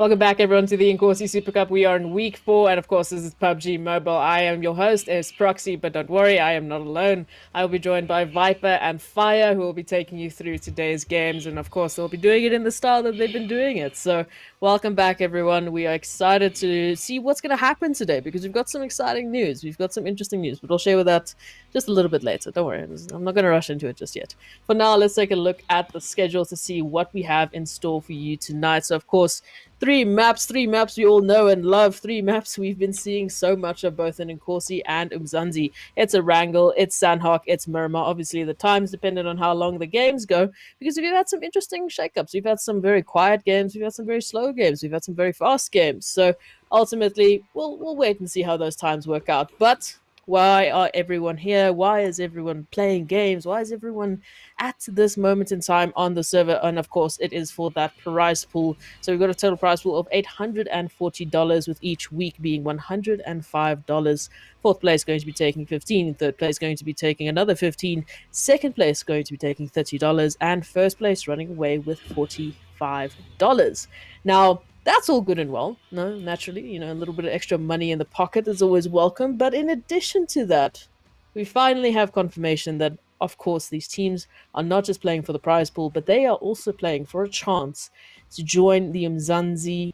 Welcome back, everyone, to the Inkosi Super Cup. We are in week 4, and of course, this is PUBG Mobile. I am your host, as Proxy, but don't worry, I am not alone. I will be joined by Viper and Fire, who will be taking you through today's games, and of course, they'll be doing it in the style that they've been doing it. So, welcome back, everyone. We are excited to see what's going to happen today because we've got some exciting news. We've got some interesting news, but I'll share with that just a little bit later. Don't worry, I'm not going to rush into it just yet. For now, let's take a look at the schedule to see what we have in store for you tonight. So, of course, three maps we all know and love. Three maps we've been seeing so much of both in Inkosi and Umzansi. It's Erangel, it's Sanhok, it's Miramar. Obviously, the time's dependent on how long the games go because we've had some interesting shakeups. We've had some very quiet games, we've had some very slow games, we've had some very fast games. So ultimately, we'll wait and see how those times work out. But why are everyone here? Why is everyone playing games? Why is everyone at this moment in time on the server? And of course, it is for that prize pool. So we've got a total prize pool of $840, with each week being $105. Fourth place going to be taking 15. Third place going to be taking another 15. Second place going to be taking $30. And first place running away with $45. Now, that's all good and well. No, naturally, a little bit of extra money in the pocket is always welcome. But in addition to that, we finally have confirmation that, of course, these teams are not just playing for the prize pool, but they are also playing for a chance to join the Umzansi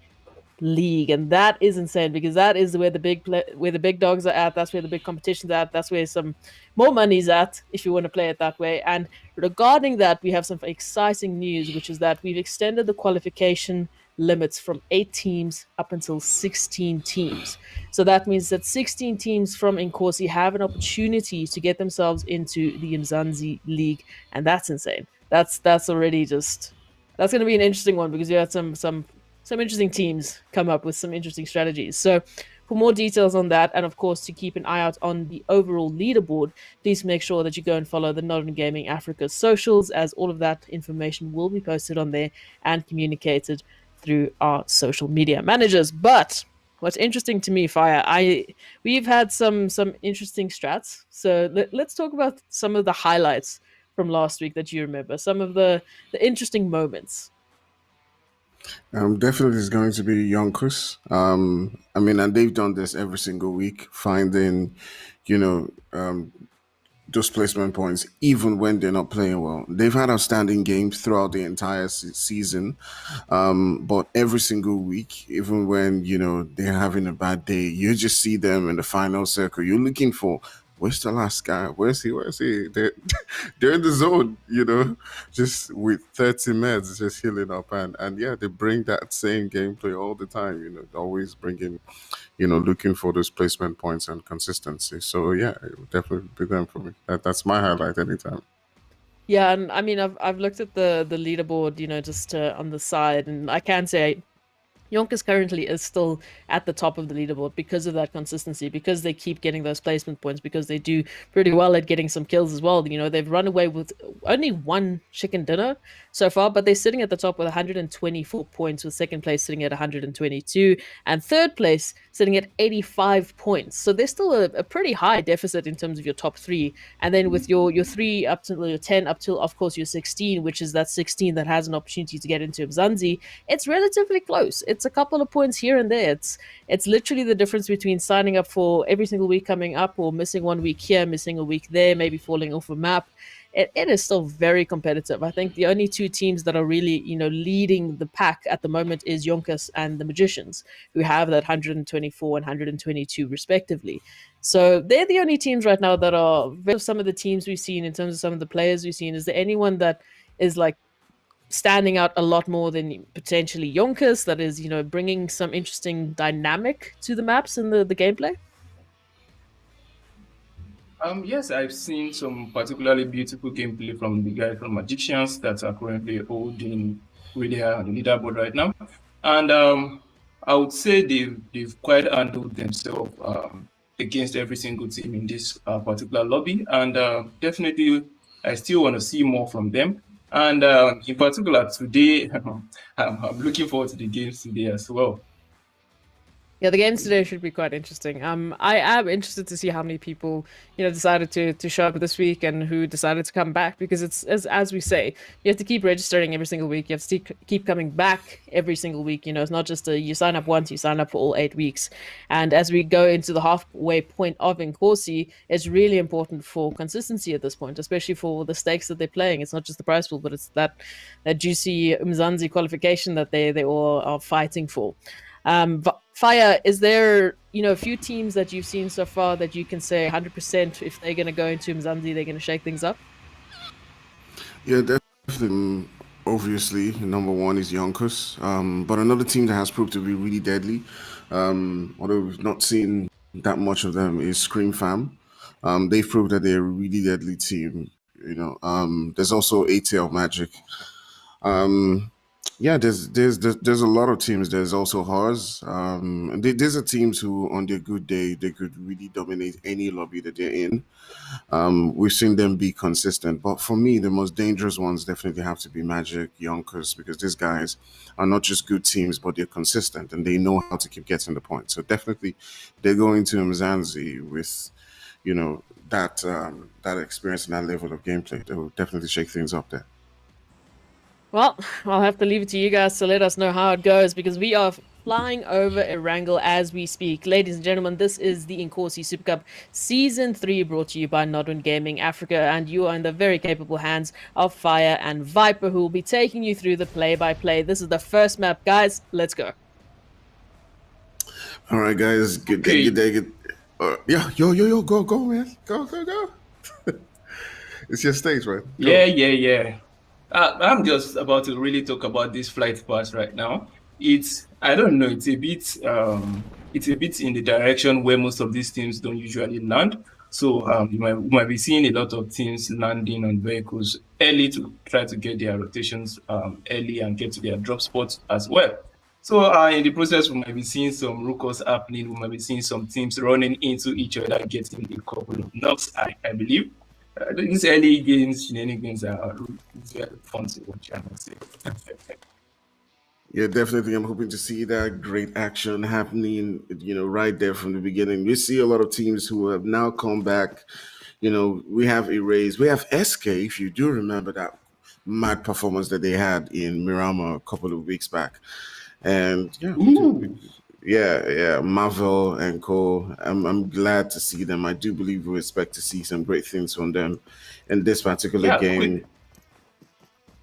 League, and that is insane because that is where the big dogs are at. That's where the big competition's at. That's where some more money's at, if you want to play it that way. And regarding that, we have some exciting news, which is that we've extended the qualification limits from 8 teams up until 16 teams. So that means that 16 teams from Inkosi have an opportunity to get themselves into the Umzansi League, and that's insane. That's already just that's going to be an interesting one because you had some interesting teams come up with some interesting strategies. So for more details on that, and of course to keep an eye out on the overall leaderboard, please make sure that you go and follow the Northern Gaming Africa socials, as all of that information will be posted on there and communicated through our social media managers. But what's interesting to me, Fire, we've had some interesting strats. So let's talk about some of the highlights from last week that you remember, some of the interesting moments. Definitely is going to be Yonkers. And they've done this every single week, finding, you know, um, those placement points, even when they're not playing well. They've had outstanding games throughout the entire season, but every single week, even when they're having a bad day, you just see them in the final circle. You're looking for, where's the last guy? Where's he? Where's he? They're in the zone, just with 30 meds just healing up, and yeah, they bring that same gameplay all the time. Always bringing, looking for those placement points and consistency. So yeah, it would definitely be them for me. That's my highlight anytime. Yeah, and I mean, I've looked at the leaderboard, just on the side, and I can say Yonkers currently is still at the top of the leaderboard because of that consistency, because they keep getting those placement points, because they do pretty well at getting some kills as well. They've run away with only one chicken dinner so far, but they're sitting at the top with 124 points, with second place sitting at 122, and third place sitting at 85 points. So there's still a pretty high deficit in terms of your top three. And then with your 3 up to your 10 up till, of course, your 16, which is that 16 that has an opportunity to get into Umzansi, it's relatively close. It's a couple of points here and there. It's literally the difference between signing up for every single week coming up, or missing 1 week here, missing a week there, maybe falling off a map. It is still very competitive. I think the only 2 teams that are really, leading the pack at the moment is Yonkers and the Magicians, who have that 124 and 122 respectively. So they're the only teams right now that are, some of the teams we've seen, in terms of some of the players we've seen, is there anyone that is like standing out a lot more than potentially Yonkers, that is, bringing some interesting dynamic to the maps and the gameplay? Yes, I've seen some particularly beautiful gameplay from the guys from Magicians that are currently holding really high on the leaderboard right now, and I would say they've quite handled themselves against every single team in this particular lobby, and definitely I still want to see more from them. And in particular today, I'm looking forward to the games today as well. Yeah, the games today should be quite interesting. I am interested to see how many people, decided to show up this week and who decided to come back, because it's as we say, you have to keep registering every single week. You have to keep coming back every single week. It's not just you sign up once, you sign up for all 8 weeks. And as we go into the halfway point of Inkosi, it's really important for consistency at this point, especially for the stakes that they're playing. It's not just the prize pool, but it's that juicy Umzansi qualification that they all are fighting for. Fire, is there a few teams that you've seen so far that you can say 100% if they're going to go into Mzansi, they're going to shake things up? Yeah, definitely. Obviously, number one is Yonkers. But another team that has proved to be really deadly, although we've not seen that much of them, is Scream Fam. They've proved that they're a really deadly team. There's also ATL Magic. Yeah, there's a lot of teams. There's also Haas. These are teams who, on their good day, they could really dominate any lobby that they're in. We've seen them be consistent, but for me, the most dangerous ones definitely have to be Magic, Yonkers, because these guys are not just good teams, but they're consistent and they know how to keep getting the point. So definitely, they're going to Mzansi with, that experience and that level of gameplay. They will definitely shake things up there. Well, I'll have to leave it to you guys to let us know how it goes, because we are flying over Erangel as we speak. Ladies and gentlemen, this is the Inkosi Super Cup Season 3, brought to you by Nodwin Gaming Africa, and you are in the very capable hands of Fire and Viper, who will be taking you through the play-by-play. This is the first map, guys. Let's go. All right, guys. Good day. Good day. Yeah, yo, go, man. Go. It's your stage, man. Go. Yeah. I'm just about to really talk about this flight pass right now. I don't know, it's a bit in the direction where most of these teams don't usually land. So you might be seeing a lot of teams landing on vehicles early to try to get their rotations early and get to their drop spots as well. So in the process, we might be seeing some ruckus happening. We might be seeing some teams running into each other, getting a couple of knocks, I believe. These early games, shenanigans are very fun to watch, I must say. Yeah, definitely. I'm hoping to see that great action happening, right there from the beginning. We see a lot of teams who have now come back. We have Erased. We have SK, if you do remember that mad performance that they had in Miramar a couple of weeks back. And yeah, Marvel and Co. I'm glad to see them. I do believe we expect to see some great things from them in this particular game.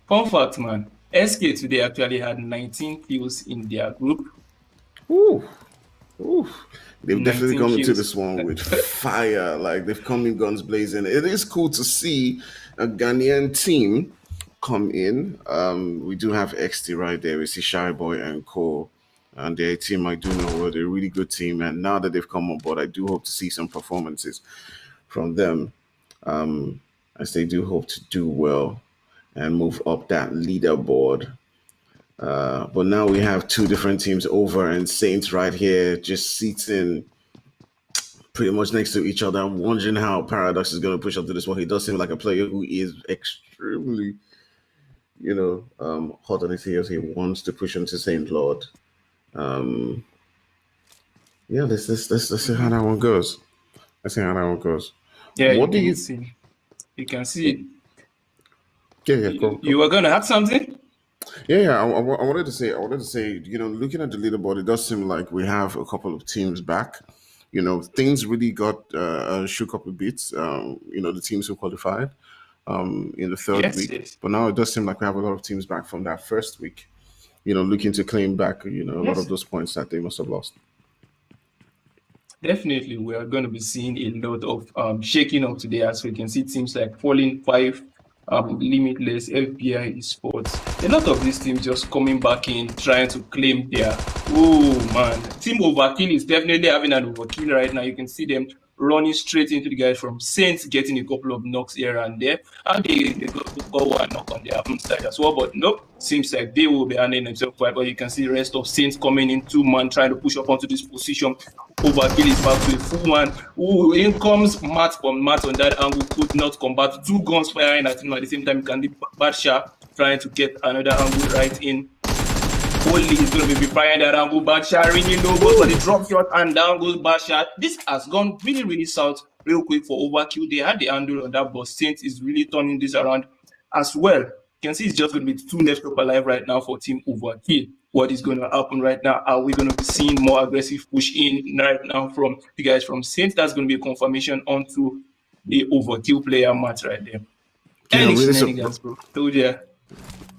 Fun fact, man. SK today actually had 19 kills in their group. Ooh. They've definitely come into this one with fire. Like, they've come in guns blazing. It is cool to see a Ghanaian team come in. We do have XT right there. We see Shy Boy and Co. And their team, I do know, they're a really good team. And now that they've come on board, I do hope to see some performances from them, as they do hope to do well and move up that leaderboard. But now we have two different teams over, and Saints right here just seating pretty much next to each other. I'm wondering how Paradox is going to push up to this one. He does seem like a player who is extremely, hot on his heels. He wants to push into Saint Lord. Yeah, let's see how that one goes. Yeah, what do you see? You can see. Yeah, go. You were gonna add something? Yeah. I wanted to say, looking at the leaderboard, it does seem like we have a couple of teams back. Things really got shook up a bit. The teams who qualified in the third week. Yes. But now it does seem like we have a lot of teams back from that first week. Looking to claim back, a lot of those points that they must have lost. Definitely, we are going to be seeing a lot of shaking up today, as we can see teams like Falling 5, Limitless, FBI Esports. A lot of these teams just coming back in, trying to claim their. Oh man, Team Overkill is definitely having an overkill right now. You can see them running straight into the guys from Saints, getting a couple of knocks here and there. And they got one knock on their own side as well. But nope, seems like they will be handling themselves quite. But you can see the rest of Saints coming in, 2-man, trying to push up onto this position. Overkill is back to a full man. Ooh, in comes Matt from Matt on that angle, could not combat. 2 guns firing at him at the same time. Can be Badsha trying to get another angle right in. Only is going to be firing the Erangel back shot. Really low goes for the drop shot and down goes back shot. This has gone really, really south real quick for Overkill. They had the handle on that, but Saint is really turning this around as well. You can see it's just going to be 2 left up alive right now for Team Overkill. What is going to happen right now? Are we going to be seeing more aggressive push in right now from the guys from Saint? That's going to be a confirmation onto the Overkill player Matt right there. Any really shenanigans, bro. Told you.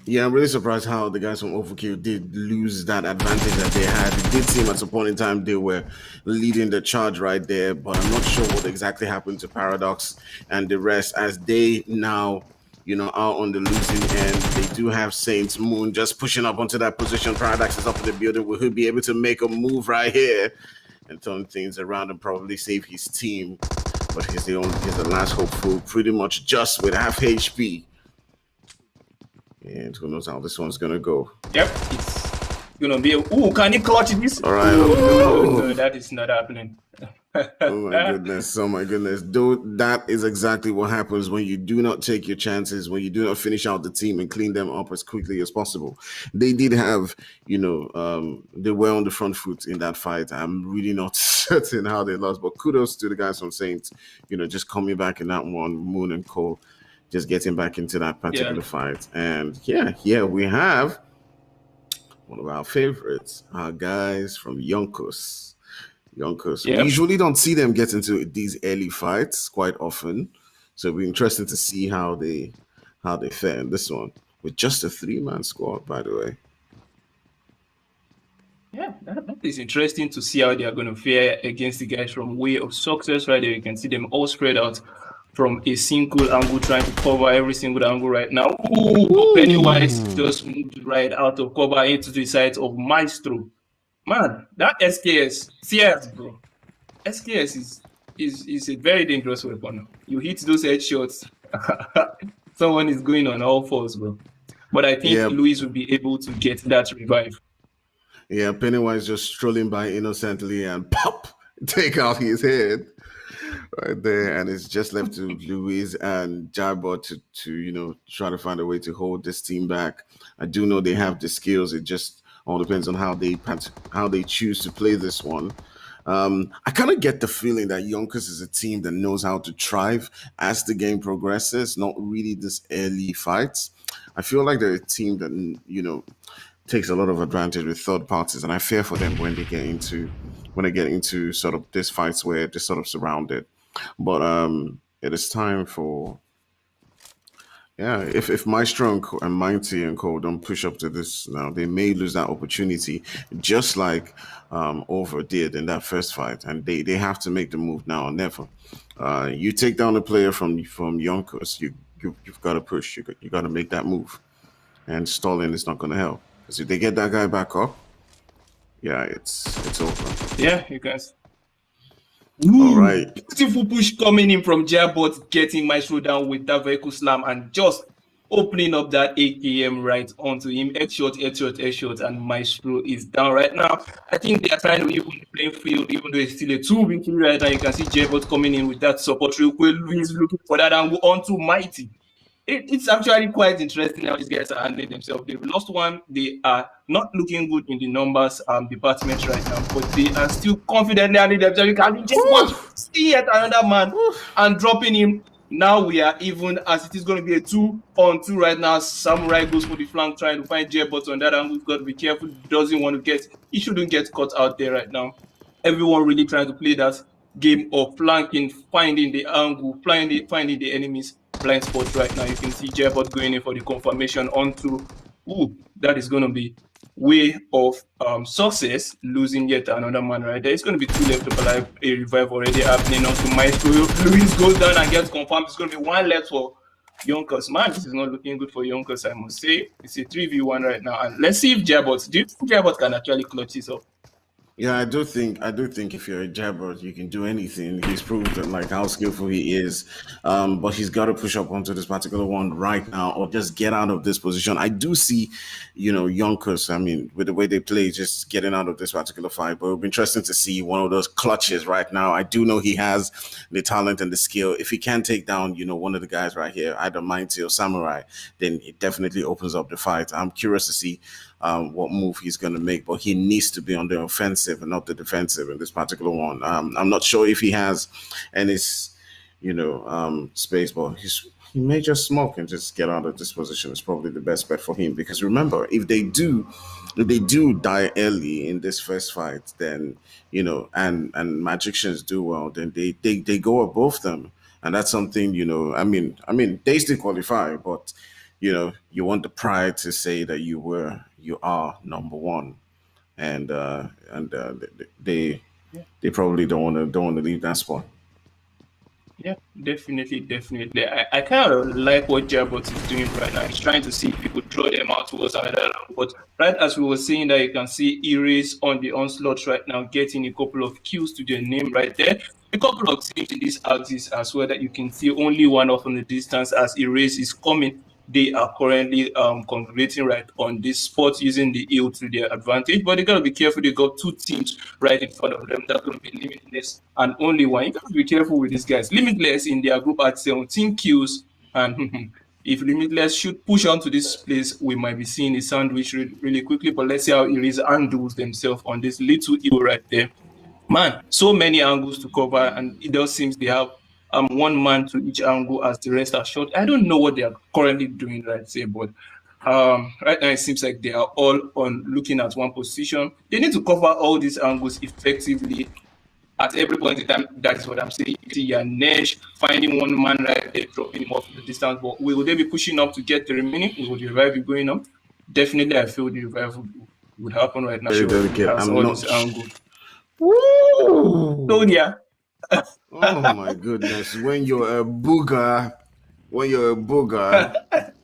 Yeah, I'm really surprised how the guys from Overkill did lose that advantage that they had. It did seem at some point in time they were leading the charge right there, but I'm not sure what exactly happened to Paradox and the rest as they now, are on the losing end. They do have Saints Moon just pushing up onto that position. Paradox is up in the building. Will he be able to make a move right here and turn things around and probably save his team? But he's the last hopeful, pretty much just with half HP. And who knows how this one's gonna go. Yep, it's gonna be can he clutch this? All right. No, that is not happening. Oh my goodness. Though that is exactly what happens when you do not take your chances, when you do not finish out the team and clean them up as quickly as possible. They did have, they were on the front foot in that fight. I'm really not certain how they lost, but kudos to the guys from Saints, just coming back in that one, Moon and Cole. Just getting back into that particular fight. And here we have one of our favorites, our guys from Yonkos. We usually don't see them get into these early fights quite often. So it'll be interesting to see how they fare in this one. With just a 3-man squad, by the way. Yeah, that is interesting to see how they are going to fare against the guys from Way of Success. Right there, you can see them all spread out from a single angle, trying to cover every single angle right now. Pennywise just moved right out of cover into the side of Maestro. Man, that SKS, CS, bro. SKS is a very dangerous weapon. You hit those headshots, someone is going on all fours, bro. But I think Luis will be able to get that revive. Yeah, Pennywise just strolling by innocently and pop, take out his head. Right there, and it's just left to Luis and Jabba to try to find a way to hold this team back. I do know they have the skills. It just all depends on how they choose to play this one. I kind of get the feeling that Yonkers is a team that knows how to thrive as the game progresses, not really this early fights. I feel like they're a team that takes a lot of advantage with third parties, and I fear for them when they get into sort of these fights where they're sort of surrounded. But it is time for if Maestro and Mighty and Co don't push up to this now, they may lose that opportunity, just like Over did in that first fight, and they have to make the move now or never. You take down a player from Yonkers, you've got to push, you got to make that move, and stalling is not going to help because if they get that guy back up, it's over. Yeah, you guys. All right. Beautiful push coming in from Jabot, getting Maestro down with that vehicle slam and just opening up that AKM right onto him. Headshot, and Maestro is down right now. I think they are trying to even the playing field, even though it's still a 2v3 right now. You can see Jabot coming in with that support real quick. Luis looking for that angle onto Mighty. It's actually quite interesting how these guys are handling themselves. They've lost one. They are not looking good in the numbers department right now, but they are still confidently handling themselves. You can just watch, see yet another man and dropping him. Now we are even as it is going to be a 2-on-2 right now. Samurai goes for the flank trying to find Jabot on that angle. He's got to be careful. He shouldn't get caught out there right now. Everyone really trying to play that game of flanking, finding the angle, finding the enemies. Blind spot right now. You can see Jabot going in for the confirmation onto that is going to be Way of Success, losing yet another man right there. It's going to be 2 left up alive. A revive already happening onto Maestro. Luis goes down and gets confirmed. It's going to be 1 left for Yonkers. Man, this is not looking good for Yonkers, I must say. It's a 3v1 right now, and let's see if Jabot can actually clutch this up. Yeah, I do think if you're a jabber, you can do anything. He's proved that, like, how skillful he is. But he's got to push up onto this particular one right now, or just get out of this position. I do see, Yonkers, I mean, with the way they play, just getting out of this particular fight. But it'll be interesting to see one of those clutches right now. I do know he has the talent and the skill. If he can take down, one of the guys right here, either Mighty or Samurai, then it definitely opens up the fight. I'm curious to see what move he's going to make, but he needs to be on the offensive and not the defensive in this particular one. I'm not sure if he has any, space, but he may just smoke and just get out of this position. It's probably the best bet for him because remember, if they do die early in this first fight, then and magicians do well, then they go above them, and that's something they still qualify, but you want the pride to say that you are number one, and they probably don't want to leave that spot. Yeah, definitely. I kind of like what Jabot is doing right now. He's trying to see if he could draw them out towards another round. But right as we were saying that, you can see Erase on the onslaught right now, getting a couple of kills to their name right there. A couple of teams in this axis as well that you can see only one off on the distance as Erase is coming. They are currently congregating right on this spot using the hill to their advantage, but they gotta be careful. They got two teams right in front of them. That's gonna be Limitless and only one. You gotta be careful with these guys. Limitless in their group at 17 kills, and if Limitless should push on to this place, we might be seeing a sandwich really quickly. But let's see how Erase handles themselves on this little hill right there. Man, so many angles to cover, and it does seem they have one man to each angle as the rest are short. I don't know what they are currently doing right there, but right now it seems like they are all on looking at one position. They need to cover all these angles effectively at every point in time. That is what I'm saying. You see Yanesh finding one man right there, dropping him off the distance. But will they be pushing up to get the remaining? Will the revive be going up? Definitely, I feel the revive would happen right now. Very delicate. Has I'm all not. these angles. Woo! So yeah. Oh my goodness! When you're a booger,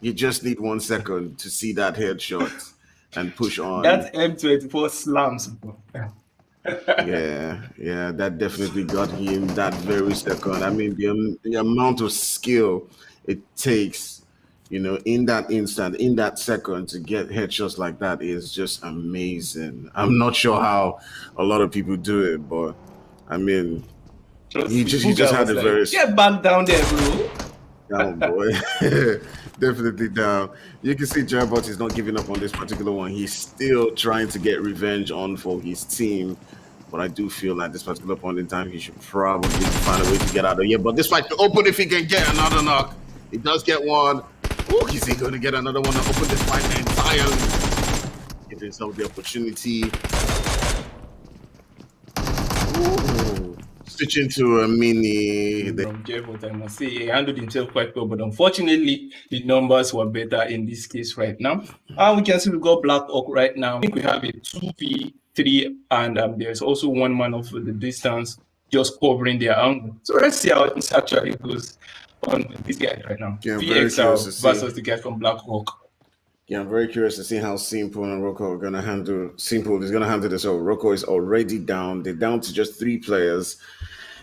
you just need 1 second to see that headshot and push on. That M24 slams. Yeah, that definitely got him that very second. I mean, the amount of skill it takes, in that instant, in that second, to get headshots like that is just amazing. I'm not sure how a lot of people do it, but I mean, he just had a like, very get back down there, bro. down, boy. Definitely down. You can see Jarbot is not giving up on this particular one. He's still trying to get revenge on for his team. But I do feel like this particular point in time, he should probably find a way to get out of here. But this fight to open if he can get another knock. He does get one. Oh, is he going to get another one to open this fight entirely? Give himself the opportunity. Ooh. Switch into a mini. From Jarbot, I must say, he handled himself quite well. But unfortunately, the numbers were better in this case right now. And we can see we got Black Hawk right now. I think we have a 2v3, and there's also one man off the distance just covering their angle. So let's see how this actually goes on this guy right now. Yeah, VXL versus the guy from Black Hawk. Yeah, I'm very curious to see how Simple and Rocco are going to handle. Simple is going to handle this. So Rocco is already down. They're down to just 3 players.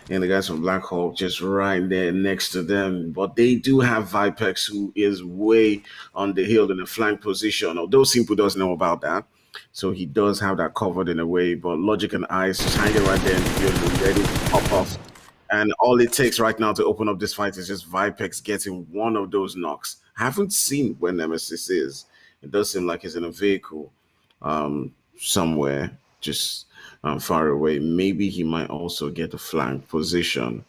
And the guys from Black Hawk just right there next to them. But they do have Vipex, who is way on the hill in a flank position. Although Simple doesn't know about that. So he does have that covered in a way. But Logic and Ice just hanging right there in the field, ready to pop off. And all it takes right now to open up this fight is just Vipex getting one of those knocks. I haven't seen where Nemesis is. It does seem like he's in a vehicle somewhere, just far away. Maybe he might also get a flank position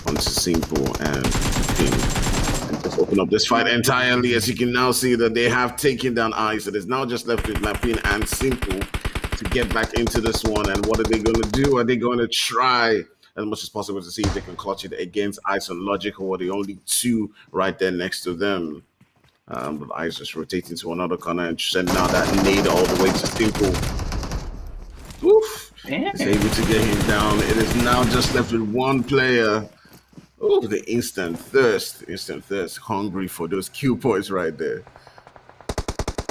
onto Simple and just open up this fight entirely. As you can now see that they have taken down Ice. It is now just left with Lapin and Simple to get back into this one. And what are they going to do? Are they going to try as much as possible to see if they can clutch it against Ice and Logic, who are the only 2 right there next to them? But Ice just rotating to another corner and sending out that nade all the way to Simple. Oof. Is able to get him down. It is now just left with 1 player. Oh, the instant thirst, hungry for those kill points right there.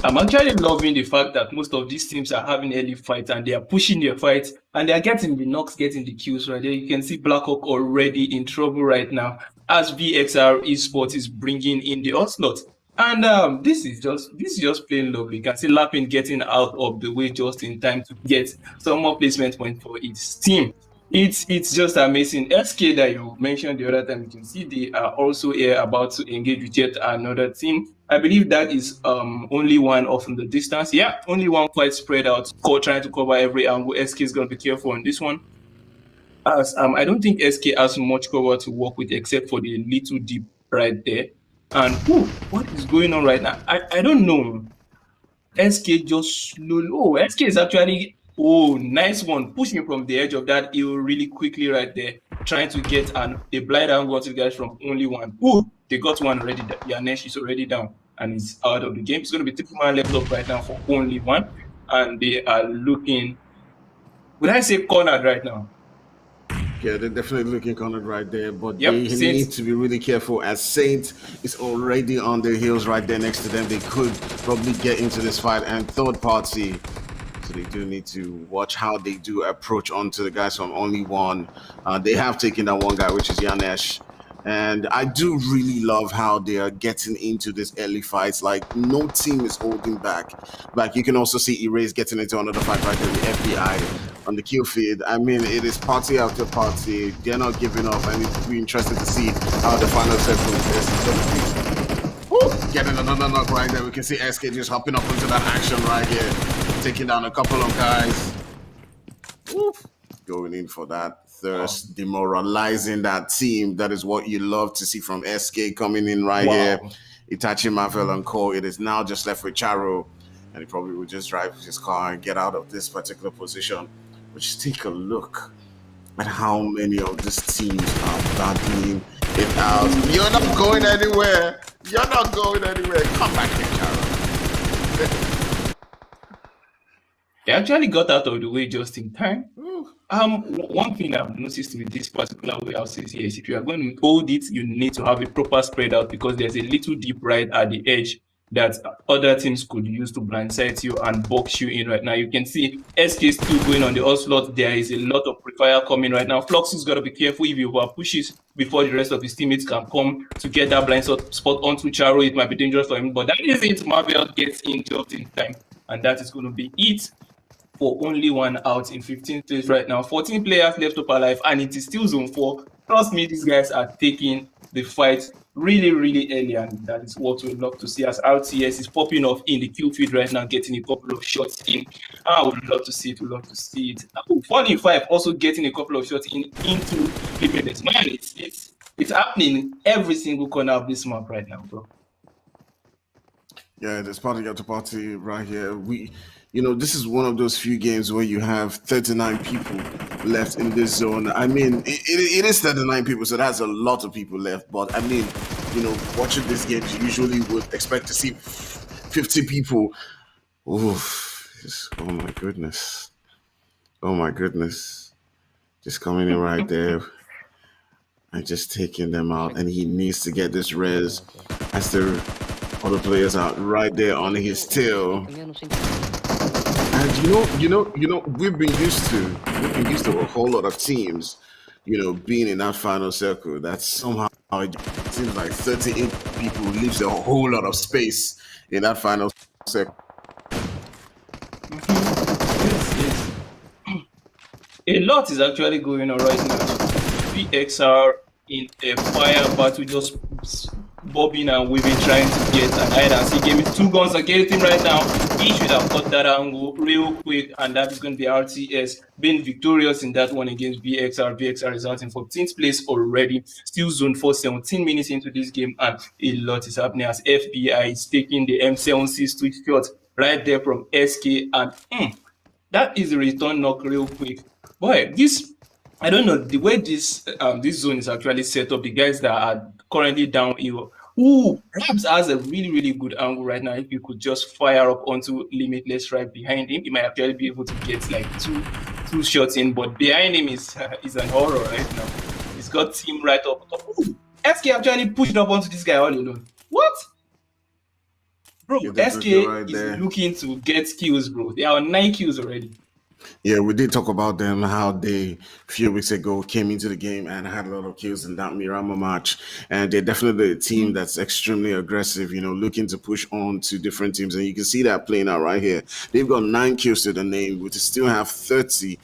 I'm actually loving the fact that most of these teams are having early fights and they are pushing their fights and they are getting the knocks, getting the kills right there. You can see Black Hawk already in trouble right now as VXR Esports is bringing in the onslaught. And this is just plain lovely. You can see Lapin getting out of the way just in time to get some more placement points for its team. It's just amazing. SK that you mentioned the other time, you can see they are also here about to engage with yet another team. I believe that is only one off in the distance. Yeah, only one quite spread out, trying to cover every angle. SK is going to be careful on this one. As I don't think SK has much cover to work with except for the little deep right there. And what is going on right now? I don't know. SK just slowly. Oh, SK is actually. Oh, nice one. Pushing from the edge of that hill really quickly right there. Trying to get a blind angle to the guys from only one. Oh, they got one already. Yanesh is already down and is out of the game. It's going to be 3 man left up right now for only one. And they are looking. Would I say cornered right now? Yeah, they're definitely looking cornered right there, but Yep, they need Saints. to be really careful as Saint is already on their heels right there next to them. They could probably get into this fight, and third party. So they do need to watch how they do approach onto the guys from only one. They have taken that one guy, which is Yanesh. And I do really love how they are getting into this early fights. Like, no team is holding back. Like, you can also see Erase getting into another fight right there, the FBI on the kill feed. I mean, it is party after party. They're not giving up, and it'll be interesting to see how the final segment is going to be. Getting another knock right there. We can see SK just hopping up into that action right here, taking down a couple of guys. Oof. Going in for that thirst, demoralizing that team. That is what you love to see from SK coming in right here. Itachi, Marvel, and Co. It is now just left with Charo, and he probably will just drive his car and get out of this particular position. But just take a look at how many of these teams are battling it out. You're not going anywhere. You're not going anywhere. Come back here, Charo. They actually got out of the way just in time. One thing I've noticed with this particular warehouse is yes, if you are going to hold it, you need to have a proper spread out because there's a little deep right at the edge that other teams could use to blindside you and box you in right now. You can see SK still going on the onslaught. There is a lot of pre-fire coming right now. Flux has got to be careful if you pushes before the rest of his teammates can come to get that blind spot onto Charo. It might be dangerous for him, but that is it. Marvel gets in just in time, and that is going to be it for only one out in 15th place right now. 14 players left up alive, and it is still zone 4. Trust me, these guys are taking the fight really, really early, and that is what we love to see as RTS is popping off in the kill feed right now, getting a couple of shots in. I would love to see it. We love to see it. 1-5 also getting a couple of shots into Limitless. Man, it's happening every single corner of this map right now, bro. Yeah, there's party after party right here. This is one of those few games where you have 39 people left in this zone. I mean, it is 39 people, so that's a lot of people left. But I mean, watching these games, you usually would expect to see 50 people. Oof. Oh my goodness. Oh my goodness. Just coming in right there and just taking them out. And he needs to get this res as the other players are right there on his tail. And we've been used to a whole lot of teams, being in that final circle. That somehow it seems like 38 people leaves a whole lot of space in that final circle. Yes. A lot is actually going on right now. VXR in a fire battle, just bobbing and weaving, trying to get an hide and seek game. 2 guns against him right now. He should have got that angle real quick, and that is going to be RTS being victorious in that one against VXR. VXR is out in 14th place already. Still zone 4, 17 minutes into this game, and a lot is happening as FBI is taking the M76 twitch shot right there from SK, and that is a return knock real quick. Boy, I don't know the way this zone is actually set up. The guys that are currently down here, Rabs has a really, really good angle right now. If you could just fire up onto Limitless right behind him, he might actually be able to get like two shots in. But behind him is an horror right now. He's got team right up top. SK actually pushed up onto this guy all alone. What? Bro, SK right is looking to get kills, bro. They are on 9 kills already. Yeah, we did talk about them, how they, a few weeks ago, came into the game and had a lot of kills in that Miramar match. And they're definitely a team that's extremely aggressive, looking to push on to different teams. And you can see that playing out right here. They've got 9 kills to the name, but they still have 32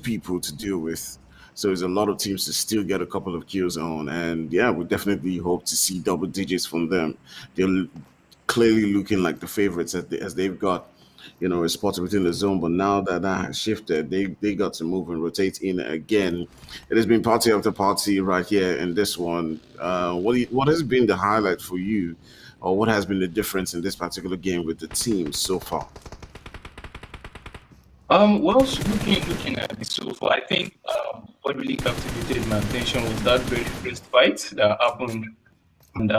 people to deal with. So it's a lot of teams to still get a couple of kills on. And yeah, we definitely hope to see double digits from them. They're clearly looking like the favorites as they've got, a spot within the zone. But now that that has shifted, they got to move and rotate in again. It has been party after party right here in this one. What has been the highlight for you, or what has been the difference in this particular game with the team so far? Well, looking at it so far, I think what really captivated my attention was that very first fight that happened, and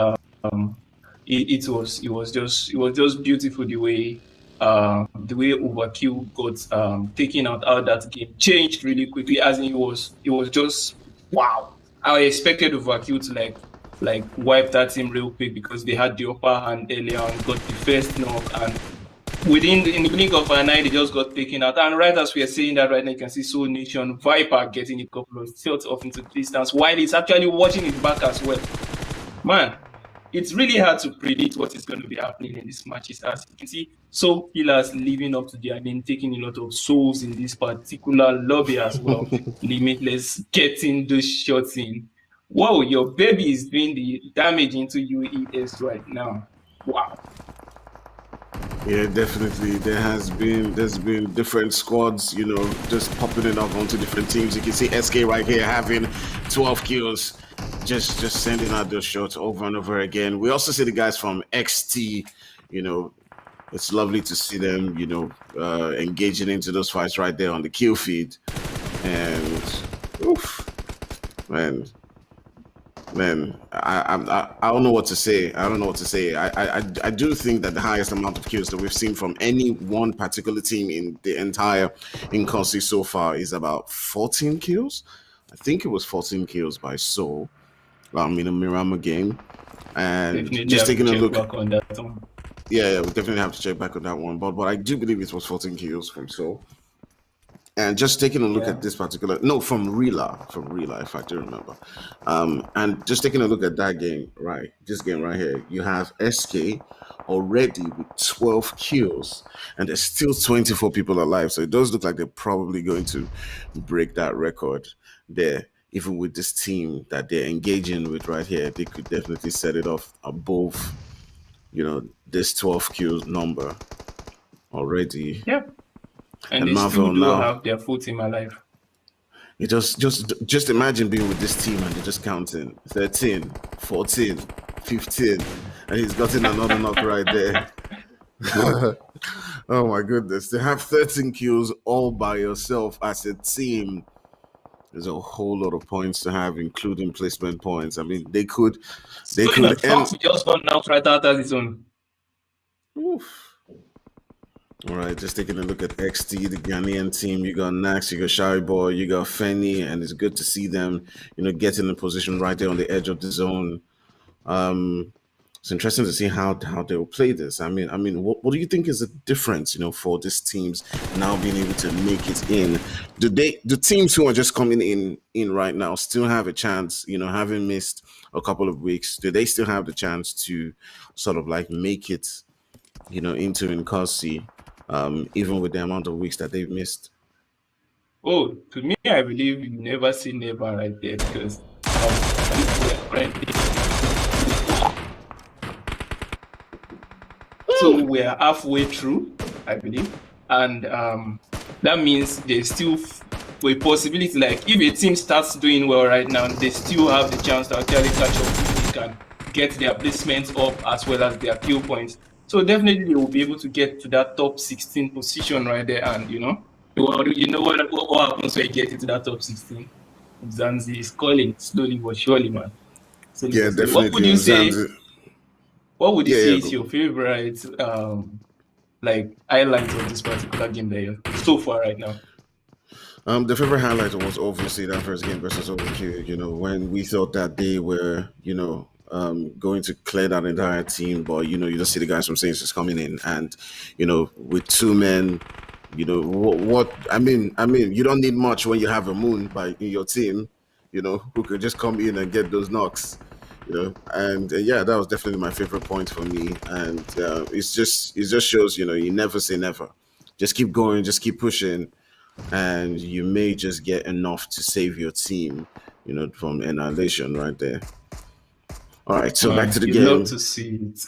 it was just beautiful the way Overkill got taken out. How that game changed really quickly, as in it was just wow. I expected Overkill to like wipe that team real quick because they had the upper hand earlier and got the first knock, and in the blink of an eye, they just got taken out. And right as we are saying that right now, you can see Soul Nation Viper getting a couple of shots off into the distance while he's actually watching his back as well. Man, it's really hard to predict what is going to be happening in these matches. As you can see, Soul Killers living up to their name, taking a lot of souls in this particular lobby as well. Limitless getting those shots in. Whoa, your baby is doing the damage into UES right now. Wow. Yeah, definitely. There's been different squads, just popping it up onto different teams. You can see SK right here having 12 kills, just sending out those shots over and over again. We also see the guys from XT, it's lovely to see them, engaging into those fights right there on the kill feed. And oof, man, I don't know what to say. I don't know what to say. I do think that the highest amount of kills that we've seen from any one particular team in the entire Inkosi so far is about 14 kills. I think it was 14 kills by Soul in a Miramar game. And Definitely just have to taking a check look. back on that one. Yeah, we definitely have to check back on that one. But I do believe it was 14 kills from Soul. And just taking a look Yeah. at this particular, no, from Rila, if I do remember. And just taking a look at that game, right? This game right here, you have SK already with 12 kills, and there's still 24 people alive. So it does look like they're probably going to break that record there. Even with this team that they're engaging with right here, they could definitely set it off above, this 12 kills number already. Yeah. And And they still Marvel do now. have their full team alive. You just imagine being with this team and you're just counting 13, 14, 15, and he's gotten another knock right there. Oh my goodness. To have 13 kills all by yourself as a team is a whole lot of points to have, including placement points. I mean, they could end. Fox just got knocked right out of his own. Oof. All right, just taking a look at XT, the Ghanaian team. You got Nax, you got Shy Boy, you got Fenny, and it's good to see them, getting in position right there on the edge of the zone. It's interesting to see how they will play this. I mean, what do you think is the difference, for these teams now being able to make it in? The teams who are just coming in right now still have a chance, having missed a couple of weeks? Do they still have the chance to sort of like make it, into Inkosi? Even with the amount of weeks that they've missed. Oh, to me, I believe you never say never right there because so we're halfway through, I believe, and that means there's still a possibility. Like if a team starts doing well right now, they still have the chance to actually catch up. They can get their placements up as well as their kill points. So definitely they will be able to get to that top 16 position right there. And what happens when you get into that top 16? Umzansi is calling slowly but surely, man. Slowly Yeah, but slowly. definitely. What would you say? What would you say is go. your favorite highlight of this particular game that you're so far right now? The favorite highlight was obviously that first game versus Overkill. When we thought that they were, going to clear that entire team, but you just see the guys from Saints just coming in, and with two men, what I mean, you don't need much when you have a moon in your team, who could just come in and get those knocks, and yeah, that was definitely my favorite point for me, and it just shows, you never say never, just keep going, just keep pushing. and you may just get enough to save your team, from annihilation right there. All right, so back to the You love game. to see it.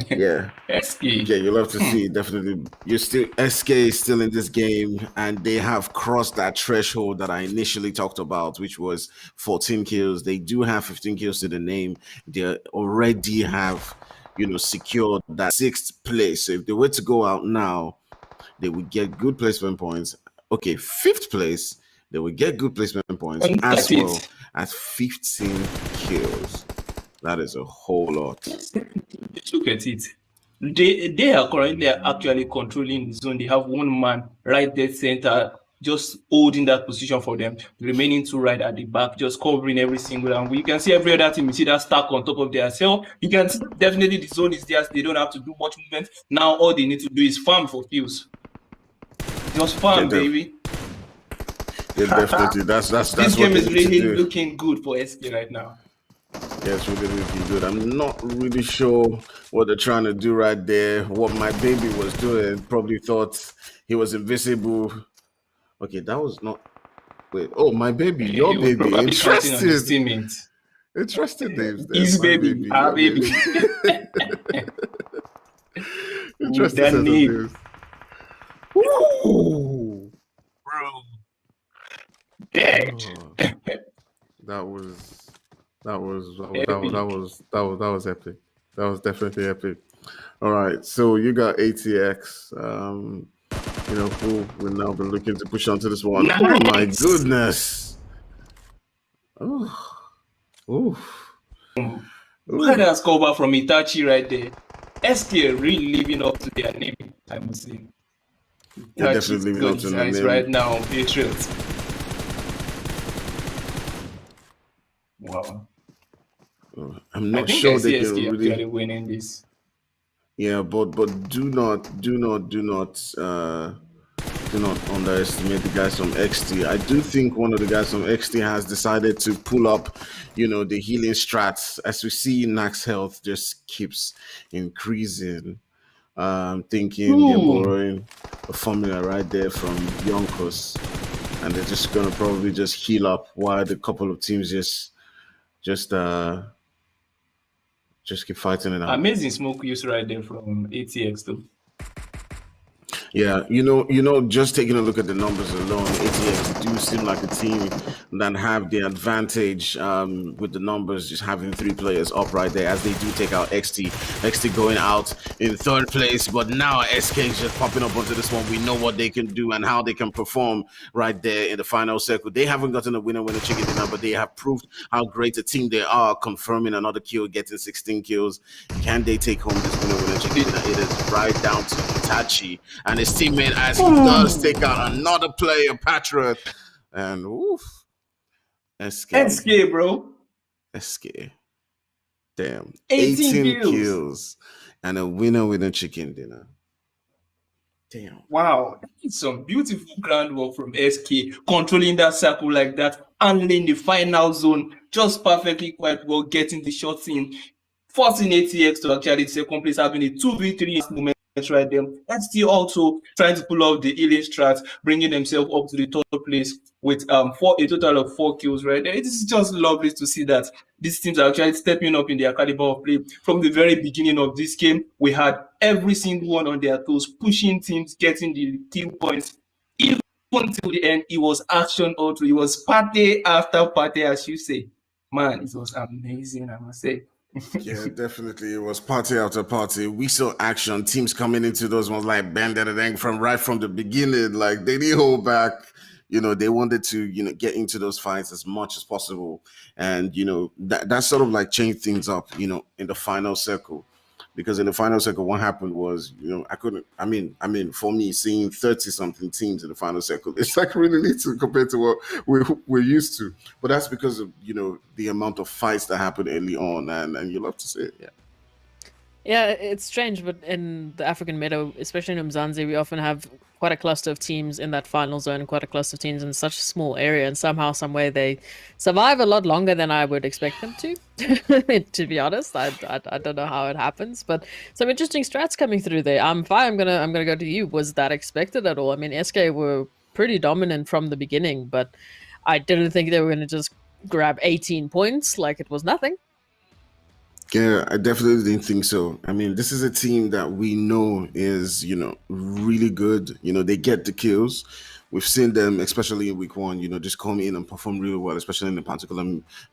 Yeah. SK. Yeah, you love to see it, definitely. You're still SK is still in this game, and they have crossed that threshold that I initially talked about, which was 14 kills. They do have 15 kills to the name. They already have, secured that sixth place. So if they were to go out now, they would get good placement points. Okay, fifth place, they would get good placement points And look as at well it. as 15 kills. That is a whole lot. Look at it. They are currently actually controlling the zone. They have one man right dead center, just holding that position for them. The remaining two right at the back, just covering every single. And we can see every other team. You see that stack on top of their cell. You can see definitely the zone is theirs. They don't have to do much movement. Now all they need to do is farm for kills. Just farm, baby. Yeah, definitely. That's This what game they is need to really do. looking good for SK right now. Yeah, it's really looking good. I'm not really sure what they're trying to do right there. What my baby was doing, probably thought he was invisible. Okay, that was not. Wait. Oh, my baby, He your was baby. probably counting on his Interesting. teammates. Interesting names there. His My baby, baby, our your baby. baby. With Interesting that set of name. names. Ooh. Bro. Dead. Oh, that was epic. That was definitely epic. All right, so you got ATX, who will now be looking to push onto this one. Nice. Oh my goodness! Oh, Look at that cover from Itachi right there. SK really living up to their name, I must say. They're Itachi's definitely living got up to his the eyes name. right now on Patriots. Wow. I'm I not think sure I they see can SK really. actually winning this. Yeah, but do not underestimate the guys from XT. I do think one of the guys from XT has decided to pull up, the healing strats. As we see, Nax health just keeps increasing. Thinking they're borrowing a formula right there from Yonkos, and they're just gonna probably just heal up while the couple of teams just keep fighting it out. Amazing smoke use right there from ATX though. Yeah, just taking a look at the numbers alone, ATX do seem like a team that have the advantage with the numbers, just having three players up right there as they do take out XT. XT going out in third place, but now SK is just popping up onto this one. We know what they can do and how they can perform right there in the final circle. They haven't gotten a winner chicken dinner, but they have proved how great a team they are, confirming another kill, getting 16 kills. Can they take home this winner chicken dinner? It is right down to Itachi and his teammate as he does take out another player, Patriot. And SK, bro. SK. Damn. 18 kills and a winner chicken dinner. Damn. Wow. Some beautiful groundwork from SK, controlling that circle like that, handling the final zone just perfectly, quite well, getting the shots in, forcing ATX to actually second place, having a 2v3 moment right there. And still also trying to pull off the healing strat, bringing themselves up to the third place with a total of 4 kills right there. It is just lovely to see that these teams are actually stepping up in their caliber of play. From the very beginning of this game, we had every single one on their toes, pushing teams, getting the kill points. Even until the end, it was action all through. It was party after party, as you say. Man, it was amazing, I must say. Yeah, definitely. It was party after party. We saw action. Teams coming into those ones like Bandit from right from the beginning. Like they didn't hold back. They wanted to, get into those fights as much as possible. And, that sort of like changed things up, in the final circle. Because in the final circle, what happened was, for me, seeing 30-something teams in the final circle, it's like really little compared to what we're used to. But that's because of, the amount of fights that happened early on, and you love to see it, yeah. Yeah, it's strange, but in the African meta, especially in Umzansi, we often have quite a cluster of teams in that final zone and quite a cluster of teams in such a small area, and somehow, some way, they survive a lot longer than I would expect them to. To be honest, I don't know how it happens, but some interesting strats coming through there. Fire, I'm gonna go to you. Was that expected at all? I mean, SK were pretty dominant from the beginning, but I didn't think they were going to just grab 18 points like it was nothing. Yeah, I definitely didn't think so. I mean, this is a team that we know is, really good. They get the kills. We've seen them, especially in week one, just come in and perform really well, especially in the particular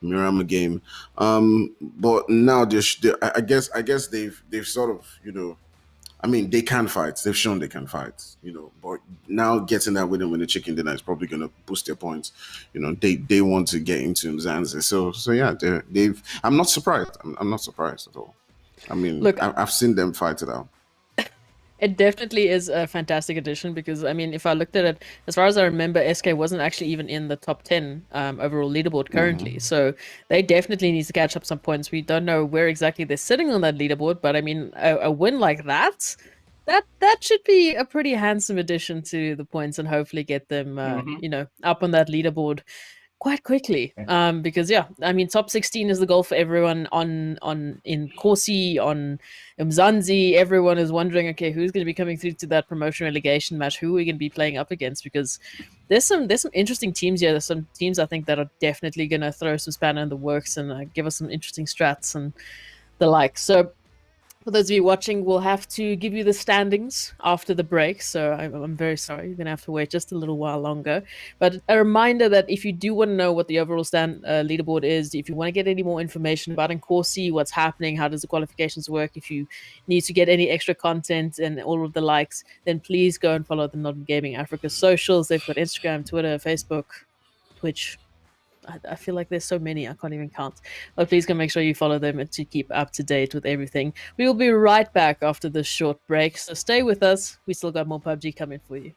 Miramar game. But now I guess they've sort of, I mean, they can fight. They've shown they can fight, but now getting that winning with the chicken dinner is probably going to boost their points. They want to get into Umzansi. So yeah, they've. I'm not surprised. I'm not surprised at all. I mean, Look, I've seen them fight it out. it definitely is a fantastic addition because, I mean, if I looked at it, as far as I remember, SK wasn't actually even in the top 10 overall leaderboard currently. So they definitely need to catch up some points. We don't know where exactly they're sitting on that leaderboard, but I mean, a win like that should be a pretty handsome addition to the points and hopefully get them, up on that leaderboard quite quickly. Because yeah, I mean, top 16 is the goal for everyone on Inkosi, on Umzansi. Everyone is wondering, okay, who's going to be coming through to that promotion relegation match? Who are we going to be playing up against? Because there's some interesting teams here. There's some teams I think that are definitely going to throw some spanner in the works and give us some interesting strats and the like. So for those of you watching, we'll have to give you the standings after the break. So I'm very sorry. You're going to have to wait just a little while longer. But a reminder that if you do want to know what the overall leaderboard is, if you want to get any more information about Inkosi, what's happening, how does the qualifications work, if you need to get any extra content and all of the likes, then please go and follow the Modern Gaming Africa socials. They've got Instagram, Twitter, Facebook, Twitch. I feel like there's so many, I can't even count. But please go make sure you follow them to keep up to date with everything. We will be right back after this short break, so stay with us. We still got more PUBG coming for you.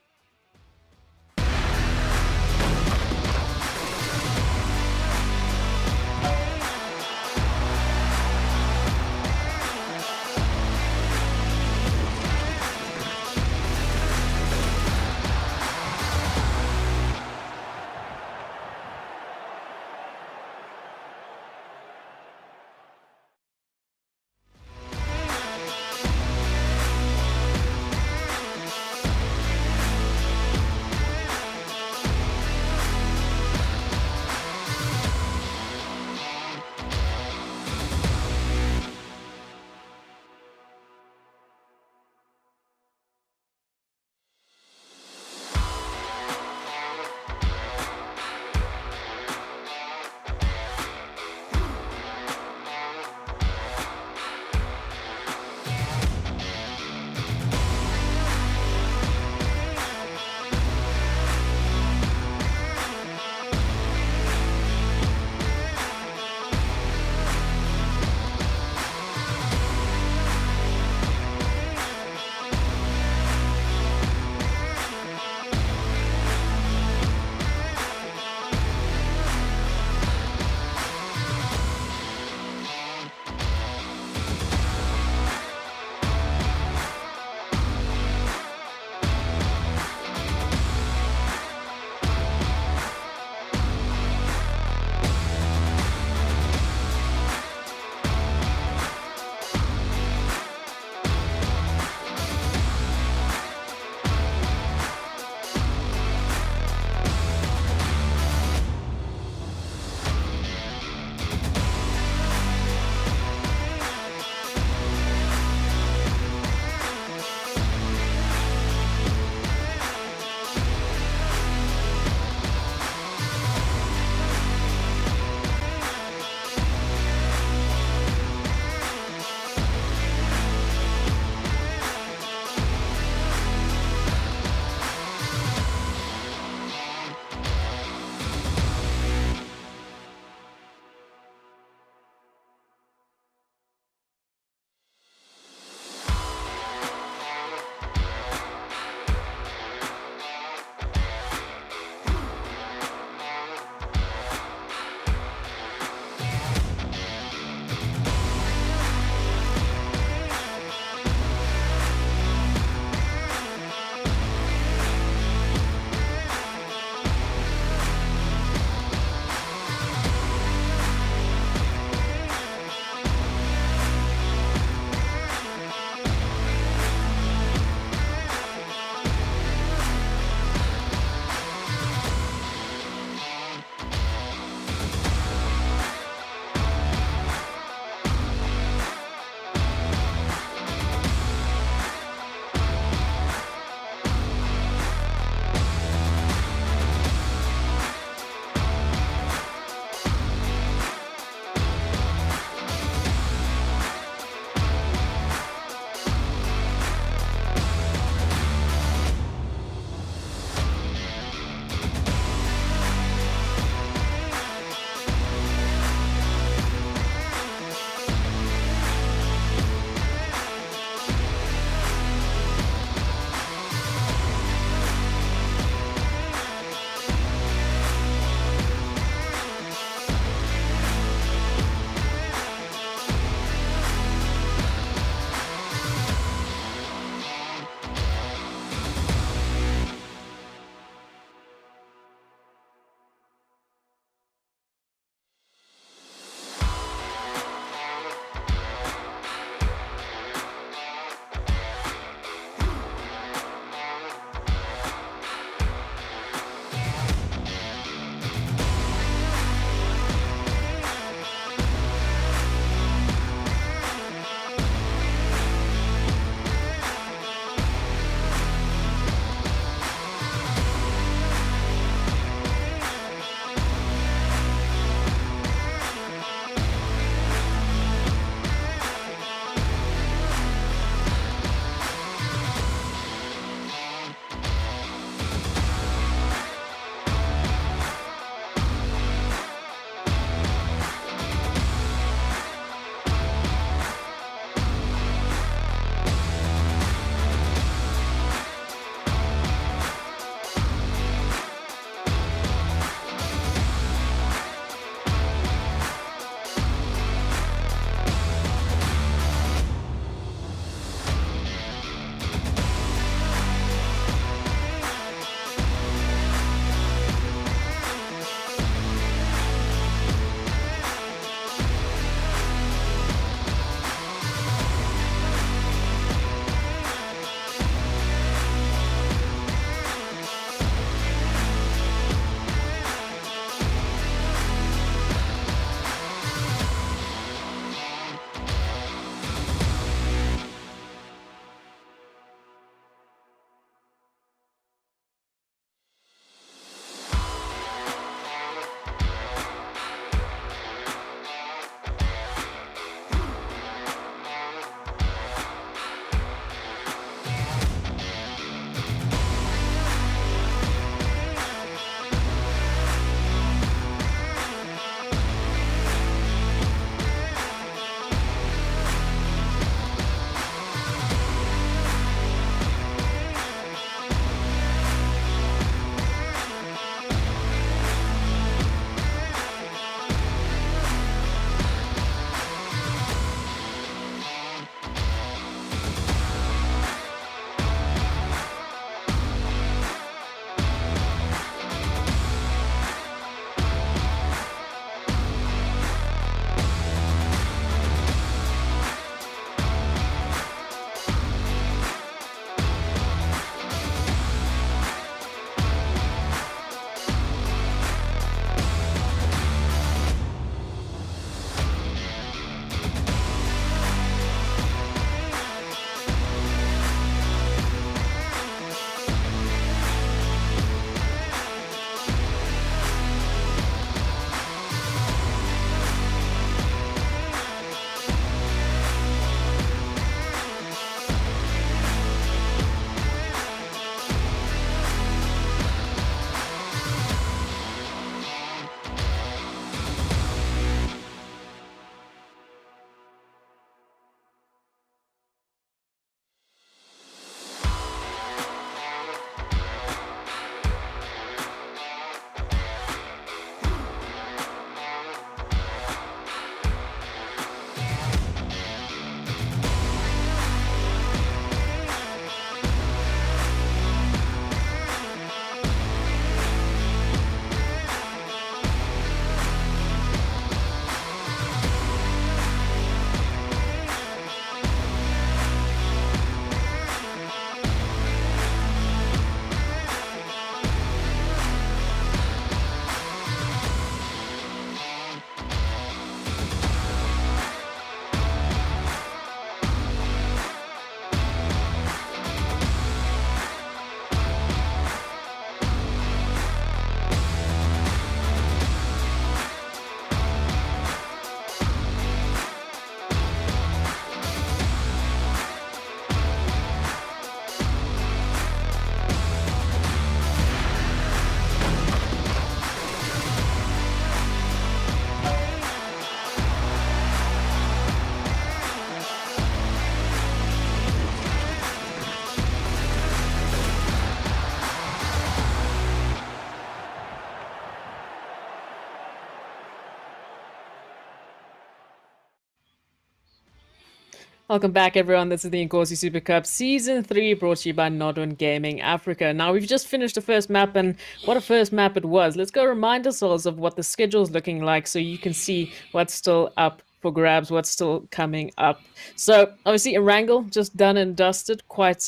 Welcome back, everyone. This is the Inkosi Super Cup Season 3, brought to you by Nodwin Gaming Africa. Now, we've just finished the first map, and what a first map it was. Let's go remind ourselves of what the schedule's looking like so you can see what's still up for grabs, what's still coming up. So, obviously, Erangel just done and dusted, quite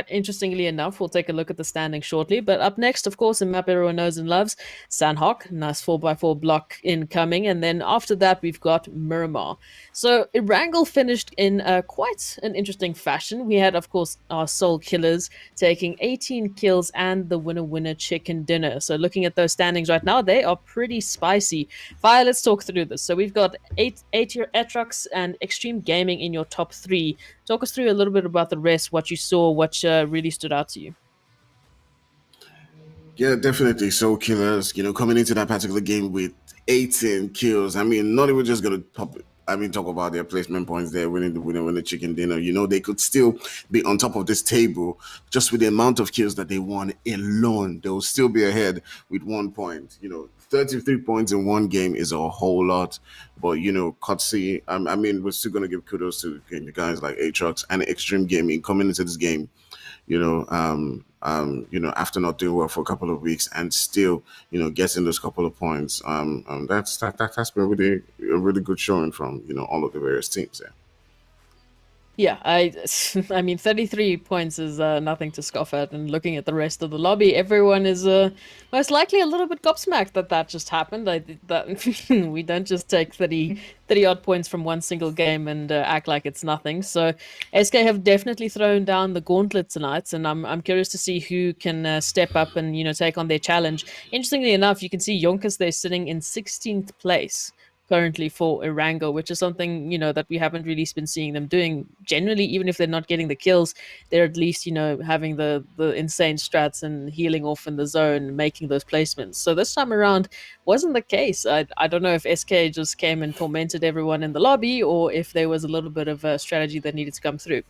interestingly enough. We'll take a look at the standings shortly. But up next, of course, a map everyone knows and loves, Sanhok. Nice 4x4 block incoming. And then after that, we've got Miramar. So Erangel finished in quite an interesting fashion. We had, of course, our Soul Killers taking 18 kills and the winner chicken dinner. So looking at those standings right now, they are pretty spicy. Fire, let's talk through this. So we've got eight your Atrox and Extreme Gaming in your top three. Talk us through a little bit about the rest, what you saw, what really stood out to you. Yeah, definitely. Soul Killers, coming into that particular game with 18 kills. I mean, not even just going to talk about their placement points there, winning the chicken dinner. They could still be on top of this table just with the amount of kills that they won alone. They will still be ahead with 1 point. 33 points in one game is a whole lot. But, Kotsi, we're still going to give kudos to the guys like Atrox and Extreme Gaming coming into this game after not doing well for a couple of weeks and still, getting those couple of points. That's been really a really good showing from, all of the various teams there. Yeah, I mean, 33 points is nothing to scoff at. And looking at the rest of the lobby, everyone is most likely a little bit gobsmacked that just happened. That we don't just take 30 odd points from one single game and act like it's nothing. So SK have definitely thrown down the gauntlet tonight, and I'm curious to see who can step up and take on their challenge. Interestingly enough, you can see Yonkers there sitting in 16th place currently for Erangel, which is something that we haven't really been seeing them doing. Generally, even if they're not getting the kills, they're at least having the insane strats and healing off in the zone, making those placements. So this time around wasn't the case. I don't know if SK just came and tormented everyone in the lobby, or if there was a little bit of a strategy that needed to come through.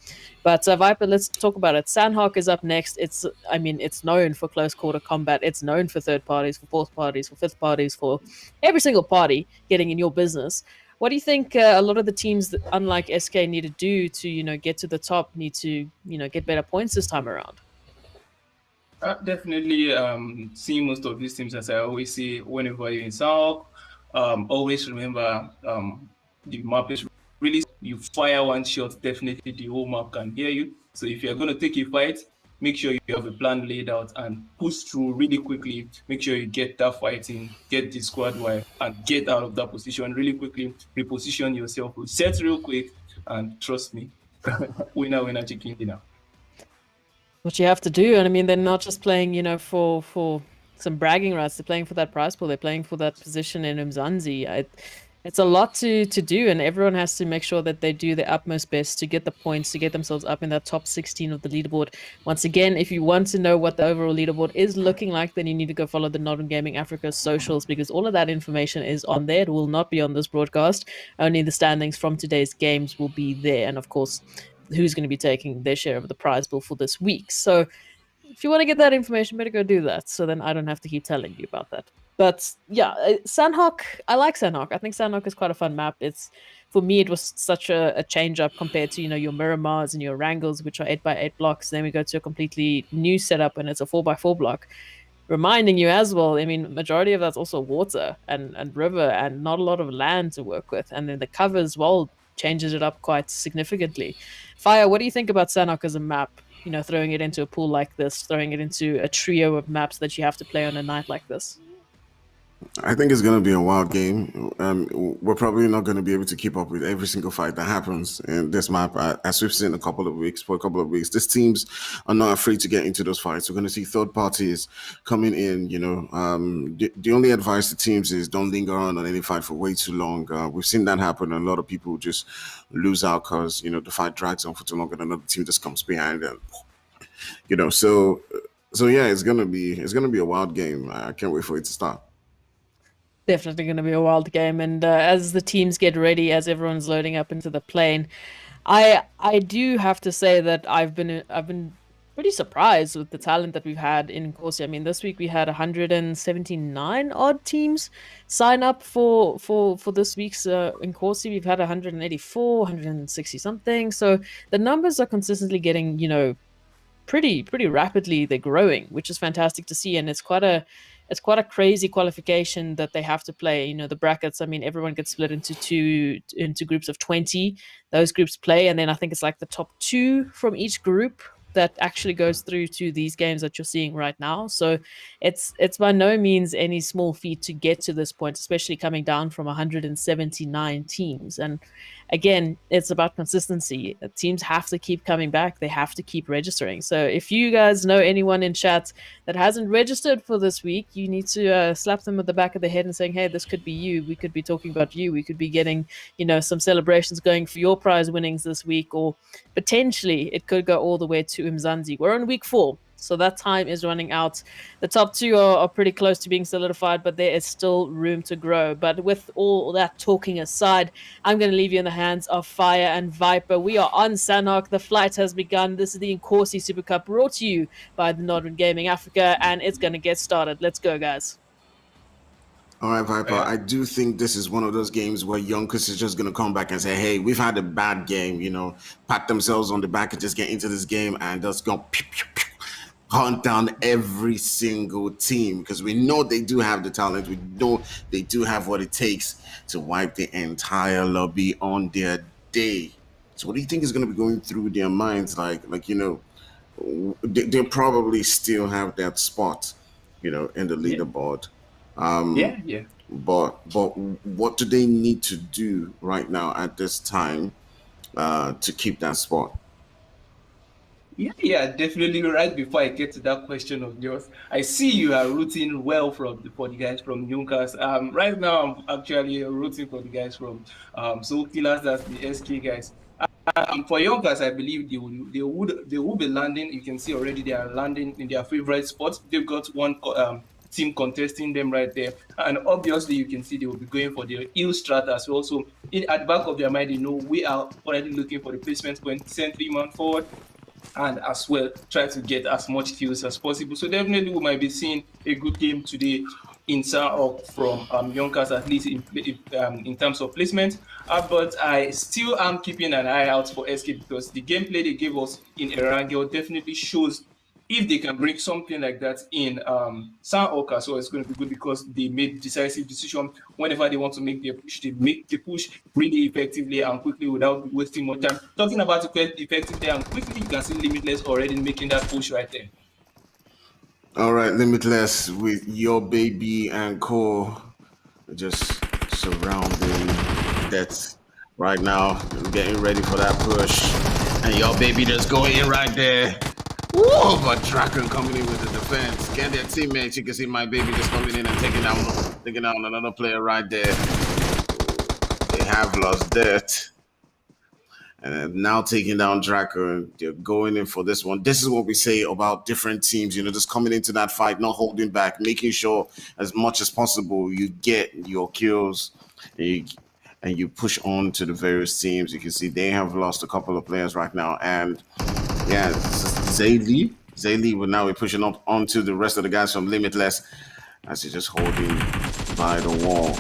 But Viper, let's talk about it. Sanhok is up next. It's known for close quarter combat. It's known for third parties, for fourth parties, for fifth parties, for every single party getting in your business. What do you think a lot of the teams, that, unlike SK, need to do to get to the top, need to get better points this time around? Definitely seeing most of these teams, as I always say, whenever you're in Sanhok, always remember the map is really, you fire one shot, definitely the whole map can hear you. So if you're going to take a fight, make sure you have a plan laid out and push through really quickly. Make sure you get that fighting, get the squad wipe, and get out of that position really quickly. Reposition yourself, reset real quick, and trust me, winner, chicken dinner. What you have to do, and I mean, they're not just playing, for some bragging rights. They're playing for that prize pool. They're playing for that position in Umzansi. It's a lot to do, and everyone has to make sure that they do their utmost best to get the points, to get themselves up in that top 16 of the leaderboard. Once again, if you want to know what the overall leaderboard is looking like, then you need to go follow the Nodwin Gaming Africa socials, because all of that information is on there. It will not be on this broadcast. Only the standings from today's games will be there, and of course, who's going to be taking their share of the prize pool for this week. So if you want to get that information, better go do that. So then I don't have to keep telling you about that. But yeah, Sanhok, I like Sanhok. I think Sanhok is quite a fun map. For me, it was such a change up compared to your Miramars and your Erangels, which are 8x8 blocks. Then we go to a completely new setup, and it's a 4x4 block. Reminding you as well, I mean, majority of that's also water and river, and not a lot of land to work with. And then the cover as well changes it up quite significantly. Fire, what do you think about Sanhok as a map? Throwing it into a pool like this, throwing it into a trio of maps that you have to play on a night like this. I think it's going to be a wild game. We're probably not going to be able to keep up with every single fight that happens in this map. As we've seen for a couple of weeks, these teams are not afraid to get into those fights. We're going to see third parties coming in. The only advice to teams is don't linger on any fight for way too long. We've seen that happen. A lot of people just lose out because the fight drags on for too long, and another team just comes behind and So yeah, it's gonna be a wild game. I can't wait for it to start. Definitely going to be a wild game. And as the teams get ready, as everyone's loading up into the plane, I do have to say that I've been pretty surprised with the talent that we've had in Inkosi. I mean, this week we had 179 odd teams sign up for this week's Inkosi. We've had 184, 160 something. So the numbers are consistently getting, pretty rapidly. They're growing, which is fantastic to see, and it's quite a crazy qualification that they have to play. The brackets. I mean, everyone gets split into groups of 20. Those groups play, and then I think it's like the top two from each group that actually goes through to these games that you're seeing right now. So it's by no means any small feat to get to this point, especially coming down from 179 teams. And again, it's about consistency. Teams have to keep coming back. They have to keep registering. So if you guys know anyone in chat that hasn't registered for this week, you need to slap them at the back of the head and saying, hey, this could be you. We could be talking about you. We could be getting, some celebrations going for your prize winnings this week, or potentially it could go all the way to Umzansi. We're on week 4. So that time is running out. The top two are pretty close to being solidified, but there is still room to grow. But with all that talking aside, I'm going to leave you in the hands of Fire and Viper. We are on Sanhok. The flight has begun. This is the Inkosi Super Cup, brought to you by the Northern Gaming Africa, and it's going to get started. Let's go, guys. All right, Viper. Yeah. I do think this is one of those games where Yonkers is just going to come back and say, hey, we've had a bad game, pat themselves on the back and just get into this game and just go pew, pew, pew, hunt down every single team, because we know they do have the talent. We know they do have what it takes to wipe the entire lobby on their day. So what do you think is going to be going through their minds? They probably still have that spot, in the Yeah. leaderboard. Yeah. But what do they need to do right now at this time to keep that spot? Yeah, definitely. Right before I get to that question of yours, I see you are rooting well for the guys from Junkers. Right now I'm actually rooting for the guys from Soul Killers, that's the SK guys. For Junkers, I believe they will be landing. You can see already they are landing in their favorite spots. They've got one team contesting them right there, and obviously you can see they will be going for the ill strat as well. So at the back of their mind, they know we are already looking for the placement point, send 3-man forward, and as well try to get as much kills as possible. So definitely we might be seeing a good game today in Sanhok from Yonkers, at least in terms of placement. But I still am keeping an eye out for SK, because the gameplay they gave us in Erangel definitely shows if they can bring something like that in Sanhok as well, it's going to be good, because they made decisive decision whenever they want to make their push. They make the push really effectively and quickly without wasting more time. Talking about it effectively and quickly, you can see Limitless already making that push right there. All right, Limitless with Your Baby and Co. just surrounding that right now, getting ready for that push. And Your Baby just going in right there. Whoa, but Draken coming in with the defense. Get their teammates. You can see My Baby just coming in and taking down another player right there. They have lost that. And now taking down Draco, they're going in for this one. This is what we say about different teams, just coming into that fight, not holding back, making sure as much as possible you get your kills and you push on to the various teams. You can see they have lost a couple of players right now. And yeah, Zaylee will now be pushing up onto the rest of the guys from Limitless as he's just holding by the wall.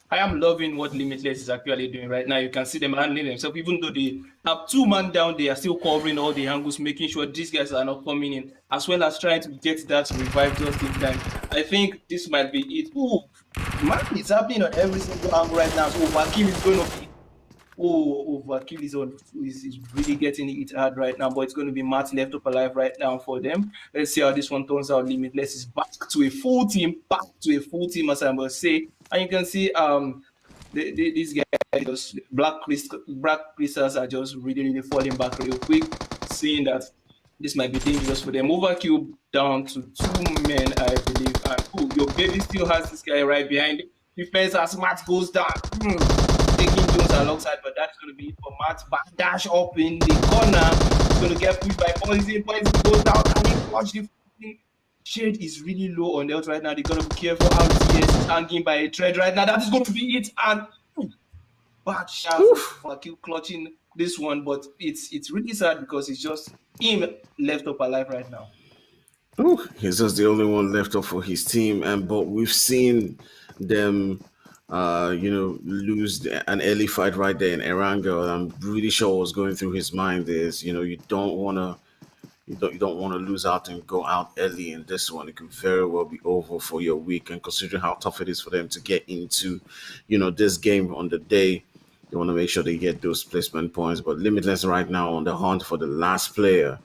I am loving what Limitless is actually doing right now. You can see them handling themselves. Even though they have 2 man down, they are still covering all the angles, making sure these guys are not coming in, as well as trying to get that revive just in time. I think this might be it. Oh, man, it's happening on every single angle right now. So Vakil is going to be Vakil is really getting it hard right now, but it's going to be Matt left up alive right now for them. Let's see how this one turns out. Limitless is back to a full team, as I must say. And you can see these guys, black crystals are just really falling back real quick, seeing that this might be dangerous for them. Overkill down to 2 men, I believe. And Your Baby still has this guy right behind him. Defense as Matt goes down. Taking Jones alongside, but that's going to be it for Matt. Back dash up in the corner. He's going to get pushed by Poison. Poison goes down and he clutch the Shade is really low on the out right now. They're going to be careful. RTS is hanging by a thread right now. That is going to be it. And bad shot for Kill clutching this one, but it's really sad because it's just him left up alive right now. Oh, he's just the only one left up for his team, and but we've seen them, lose an early fight right there in Erangel. I'm really sure what's going through his mind is, you don't want to. You don't want to lose out and go out early in this one. It could very well be over for your week. And considering how tough it is for them to get into, this game on the day, you want to make sure they get those placement points. But Limitless right now on the hunt for the last player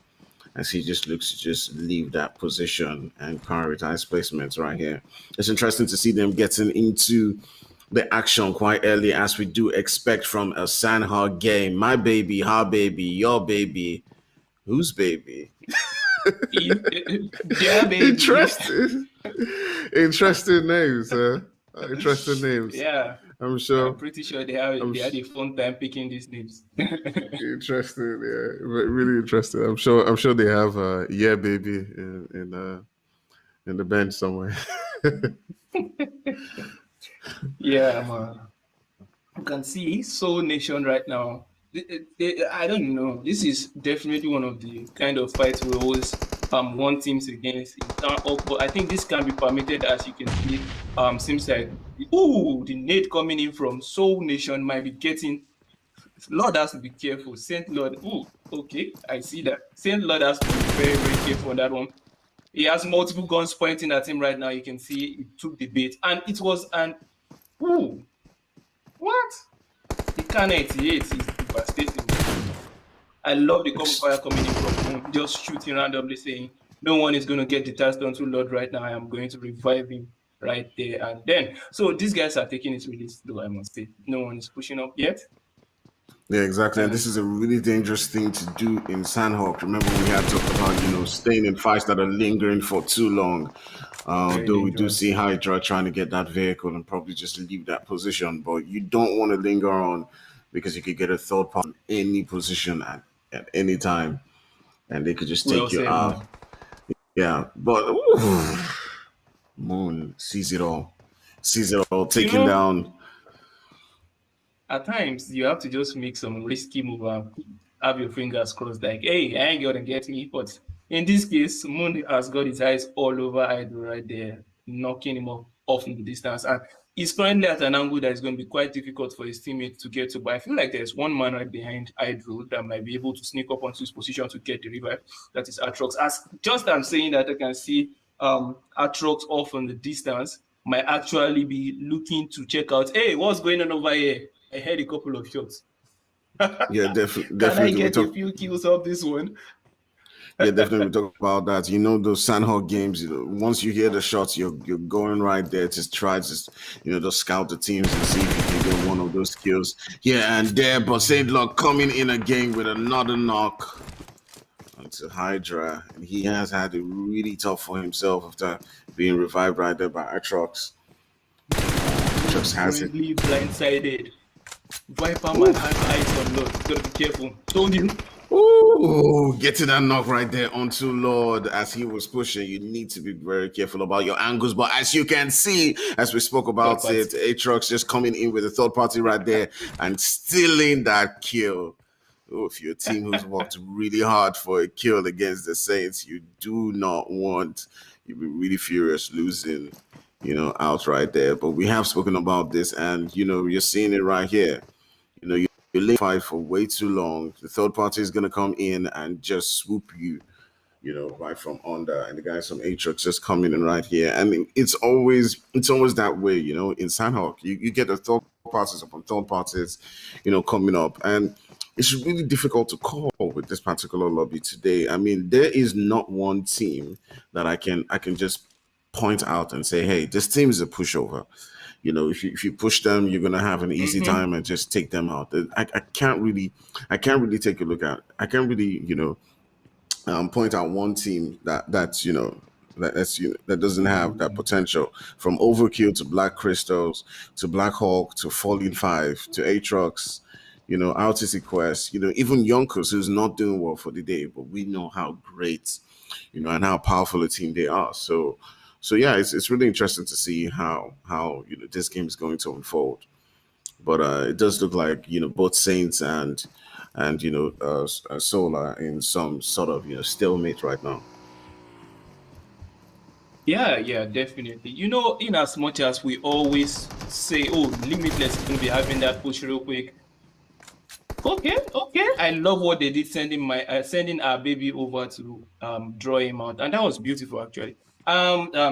as he just looks to just leave that position and prioritize placements right here. It's interesting to see them getting into the action quite early, as we do expect from a Sanhok game. My baby, her baby, your baby, whose baby? Their baby. Interesting, interesting names, huh? Interesting names. Yeah, I'm I'm sure. pretty sure I'm they had a fun time picking these names. interesting. Yeah, really interesting. I'm sure. I'm sure they have yeah, baby in the bench somewhere. Yeah, man. You can see Soul Nation right now. I don't know. This is definitely one of the kind of fights we always want teams against in town. But I think this can be permitted, as you can see. Seems like the nade coming in from Soul Nation might be getting. Lord has to be careful. Saint Lord. Ooh, okay, I see that. Saint Lord has to be very, very careful on that one. He has multiple guns pointing at him right now. You can see he took the bait, and it was an ooh, what? The Khan 88 is devastating. I love the cover fire coming in from home, just shooting randomly, saying, no one is going to get detached onto Lord right now. I am going to revive him right there and then. So these guys are taking it really slow, I must say. No one is pushing up yet. Yeah, exactly. And this And is a really dangerous thing to do in Sanhok. Remember, we had talked about, staying in fights that are lingering for too long. very Though we do dangerous. see Hydra trying to get that vehicle and probably just leave that position, but you don't want to linger on because you could get a third part in any position at any time and they could just Well take you said, out. man. Yeah, but ooh, Moon sees it all, You taking know, down. at times you have to just make some risky move and have your fingers crossed, like, hey, I ain't gonna get me. But in this case, Moon has got his eyes all over Idol right there, knocking him off in the distance. And he's currently at an angle that is going to be quite difficult for his teammates to get to. But I feel like there's one man right behind Idol that might be able to sneak up onto his position to get the revive. That is Atrox. As just I'm saying that, I can see Atrox off in the distance might actually be looking to check out, hey, what's going on over here? I heard a couple of shots. Yeah, Can I definitely. We get a talk. few kills off this one? Yeah, definitely. We talk about that. Those Sanhok games. Once you hear the shots, you're going right there to try just scout the teams and see if you can get one of those kills. Yeah, and there, but Saint Luck coming in again with another knock onto Hydra, and he has had it really tough for himself after being revived right there by Atrox. Moon Atrox is has it. currently blindsided. Viper Man Oof. has eyes on Lord. Gotta be careful. Told you. Ooh, getting that knock right there onto Lord as he was pushing. You need to be very careful about your angles. But as you can see, as we spoke Third about it, party. Aatrox just coming in with a third party right there and stealing that kill. Oh, if you're a team who's worked really hard for a kill against the Saints, you do not want, you'd be really furious losing, out right there. But we have spoken about this, and you're seeing it right here. You're laying fight for way too long. The third party is gonna come in and just swoop you, right from under. And the guys from Atrix just coming in right here. And it's always that way, in Sanhok. You get the third parties upon third parties, coming up. And it's really difficult to call with this particular lobby today. I mean, there is not one team that I can just point out and say, hey, this team is a pushover. If you push them, you're gonna have an easy Mm-hmm. time and just take them out. I can't really take a look at. I can't really point out one team that doesn't have that potential. From Overkill to Black Crystals to Black Hawk to Falling Five to Aatrox, RTC Quest, even Yonkers, who's not doing well for the day, but we know how great, and how powerful a team they are. So yeah, it's really interesting to see how this game is going to unfold. But it does look like both Saints and and Solar in some sort of stalemate right now. Yeah, yeah, definitely. In as much as we always say, oh, Limitless is going to be having that push real quick. Okay, okay. I love what they did sending our baby over to draw him out, and that was beautiful actually.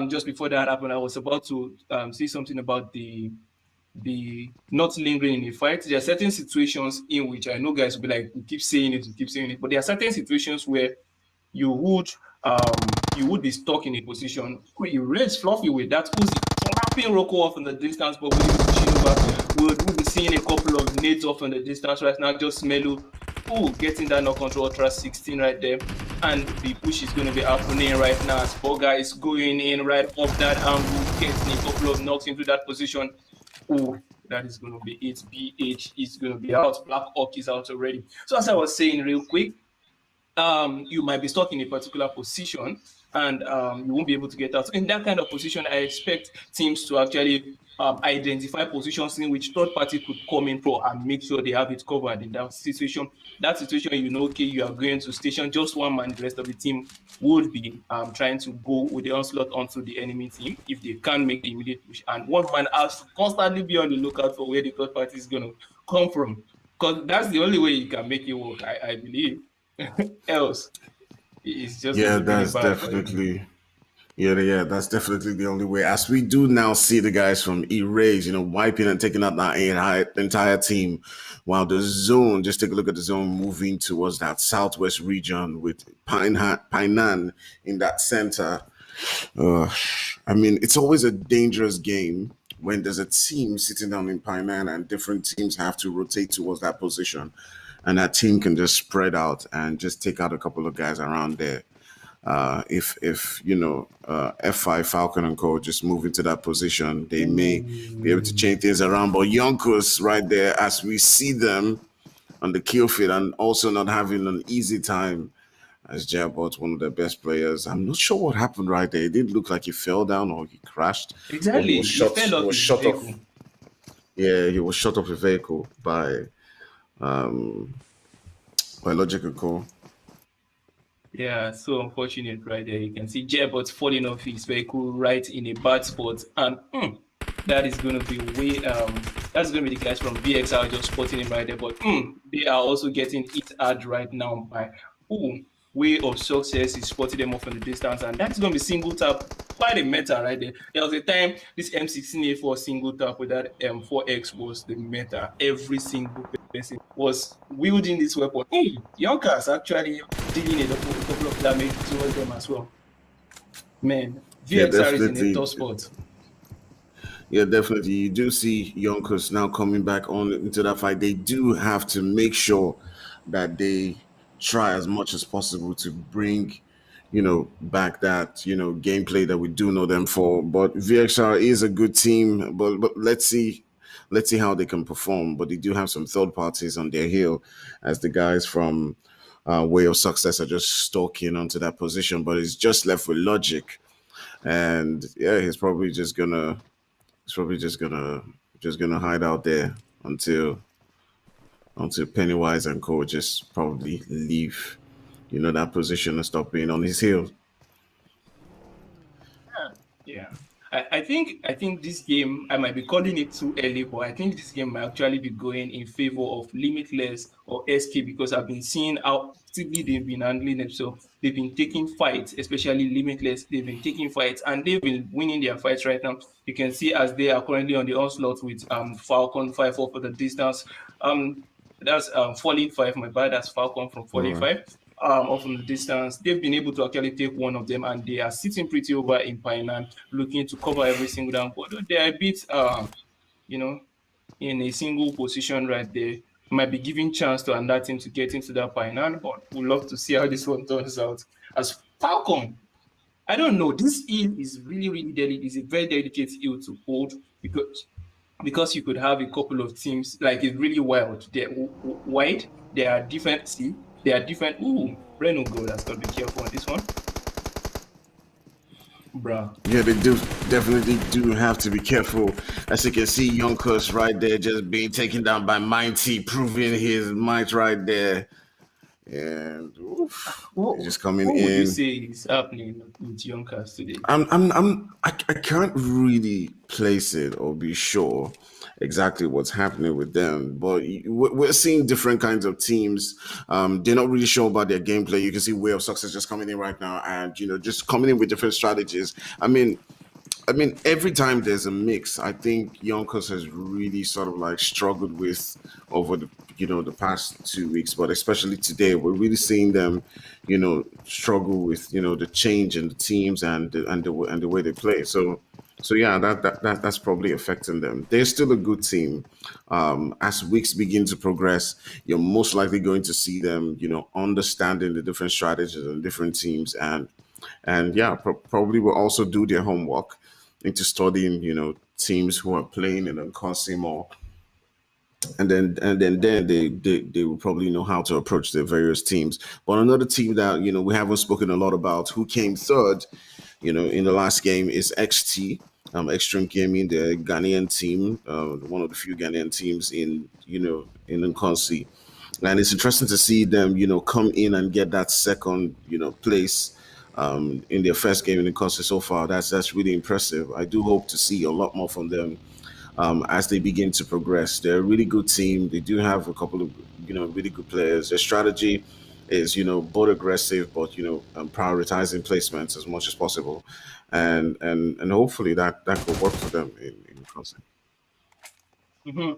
Just before that happened, I was about to say something about the not lingering in a fight. There are certain situations in which I know guys will be like, we keep saying it, but there are certain situations where you would you would be stuck in a position where you raise Fluffy with that Uzi dropping Rocco off in the distance, but with him pushing over. We'll be seeing a couple of nades off in the distance right now. Just Melu, getting that knock control ultra 16 right there. And the push is going to be happening right now as Boga is going in right off that angle, getting a couple of knocks into that position. Oh, that is going to be it. BH is going to be out. Black Hawk is out already. So as I was saying real quick, you might be stuck in a particular position and you won't be able to get out. In that kind of position, I expect teams to actually identify positions in which third party could come in for and make sure they have it covered in that situation. That situation, okay, you are going to station just one man, the rest of the team would be trying to go with the onslaught onto the enemy team if they can't make the immediate push. And one man has to constantly be on the lookout for where the third party is going to come from. Because that's the only way you can make it work, I believe. Else, it's just going Yeah, to be really that's bad for you. definitely yeah, that's definitely the only way. As we do now see the guys from Erase, wiping and taking out that entire team, while the zone, just take a look at the zone moving towards that southwest region with Painan in that center. Uh, I mean, it's always a dangerous game when there's a team sitting down in Painan and different teams have to rotate towards that position, and that team can just spread out and just take out a couple of guys around there. If F5 Falcon and Co just move into that position, they may be able to Ooh. change things around. But Yonkers right there, as we see them on the kill field and also not having an easy time as Jabot, one of the best players. I'm not sure what happened right there. It didn't look like he fell down or he crashed or he Exactly. was He shot. fell He off was his shot off. vehicle. Yeah, he was shot off a vehicle by biological call. Yeah, so unfortunate right there. You can see Jebot falling off his vehicle right in a bad spot. And that is going to be that's going to be the guys from VXR just spotting him right there. But they are also getting hit hard right now by Way of Success is spotting them off in the distance. And that's going to be single tap. Quite a meta right there. There was a time this M16A4 single tap with that M4X was the meta. Every single person was wielding this weapon. Yonkers actually dealing a couple of damage towards them as well. Man, Yeah, VXR is in a definitely. tough spot. Yeah, definitely. You do see Yonkers now coming back on into that fight. They do have to make sure that they try as much as possible to bring, back that, gameplay that we do know them for. But VXR is a good team, but let's see how they can perform. But they do have some third parties on their heel as the guys from Way of Success are just stalking onto that position. But it's just left with Logic. And yeah, he's probably just gonna hide out there until Pennywise and Co just probably leave, that position and stop being on his heels. Yeah. I think this game I might be calling it too early, but I think this game might actually be going in favor of Limitless or SK because I've been seeing how actively they've been handling it. So they've been taking fights, especially Limitless. They've been taking fights and they've been winning their fights right now. You can see as they are currently on the onslaught with Falcon 5 for the distance. That's Falling 5, my bad. That's Falcon from All Falling right. 5 off from the distance. They've been able to actually take one of them, and they are sitting pretty over in Painan, looking to cover every single down. But they are a bit, you know, in a single position right there. Might be giving chance to another team to get into that Painan, but we'd love to see how this one turns out. As Falcon, I don't know. This hill is really, really delicate. It's a very delicate hill to hold because you could have a couple of teams like it's really wild. They're wide. They are different. See, they are different. Reno God has got to be careful on this one. bruh. Yeah, they do definitely do have to be careful. As you can see, Yonkers right there just being taken down by Mighty, proving his might right there. And oof, he's What just coming what would you in. say is happening with Yonkers today? I can't really place it or be sure exactly what's happening with them, but we're seeing different kinds of teams. They're not really sure about their gameplay. You can see Way of Success just coming in right now, and just coming in with different strategies. I mean, every time there's a mix, I think Yonkers has really sort of like struggled with over the past 2 weeks, but especially today, we're really seeing them, struggle with the change in the teams and the way they play. So yeah, that's probably affecting them. They're still a good team. As weeks begin to progress, you're most likely going to see them, understanding the different strategies and different teams, and yeah, probably will also do their homework into studying, teams who are playing in Inkosi more, and then they will probably know how to approach the various teams. But another team that we haven't spoken a lot about, who came third, in the last game, is XT. Extreme Gaming, the Ghanaian team, one of the few Ghanaian teams in Nkonsi. And it's interesting to see them, come in and get that second, place in their first game in the country so far. That's really impressive. I do hope to see a lot more from them as they begin to progress. They're a really good team. They do have a couple of really good players. Their strategy is both aggressive, but prioritizing placements as much as possible, and hopefully that could work for them in the country. Mhm.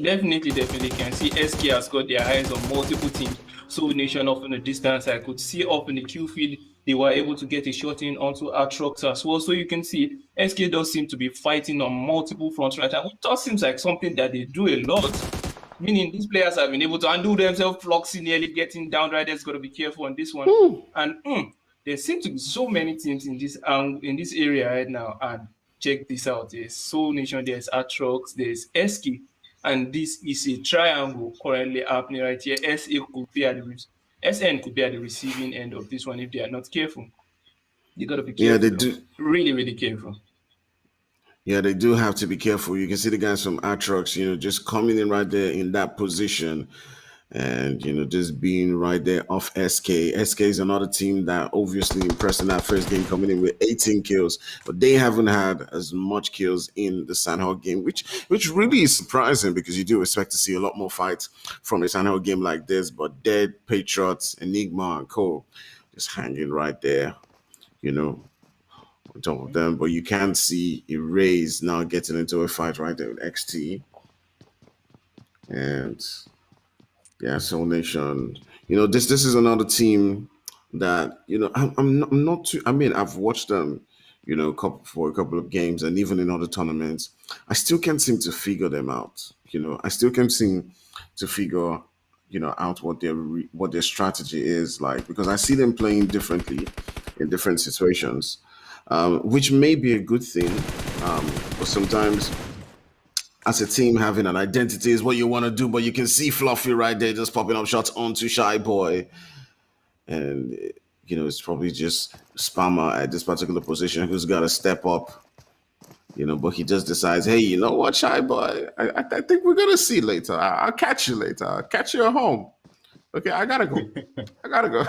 Definitely, definitely can see SK has got their eyes on multiple teams. So Nation off in the distance, I could see up in the Q field, they were able to get a shot in onto Atrox as well. So you can see SK does seem to be fighting on multiple fronts right now. It does seems like something that they do a lot. Meaning these players have been able to undo themselves, Floxy nearly getting down right there's got to be careful on this one. And there seem to be so many teams in this area right now. And check this out. There's Soul Nation, there's Atrox, there's Eski, and this is a triangle currently happening right here. SN could be at the receiving end of this one if they are not careful. You got to be Yeah, careful they though. do. Really, really careful. Yeah, they do have to be careful. You can see the guys from Atrox, just coming in right there in that position and, just being right there off SK. SK is another team that obviously impressed in that first game, coming in with 18 kills, but they haven't had as much kills in the Sanhok game, which really is surprising because you do expect to see a lot more fights from a Sanhok game like this. But Dead, Patriots, Enigma, and Co. just hanging right there, you know, on top of them. But you can see Erase now getting into a fight right there with XT. And yeah, Soul Nation. This is another team that I'm not too. I mean, I've watched them, for a couple of games, and even in other tournaments, I still can't seem to figure them out. I still can't seem to figure out what their strategy is like, because I see them playing differently in different situations, which may be a good thing, but sometimes as a team having an identity is what you want to do, but you can see Fluffy right there just popping up shots onto Shy Boy. And, it's probably just Spammer at this particular position who's got to step up, but he just decides, hey, you know what, Shy Boy? I think we're going to see later. I'll catch you later. I'll catch you at home. Okay, I got to go. I got to go.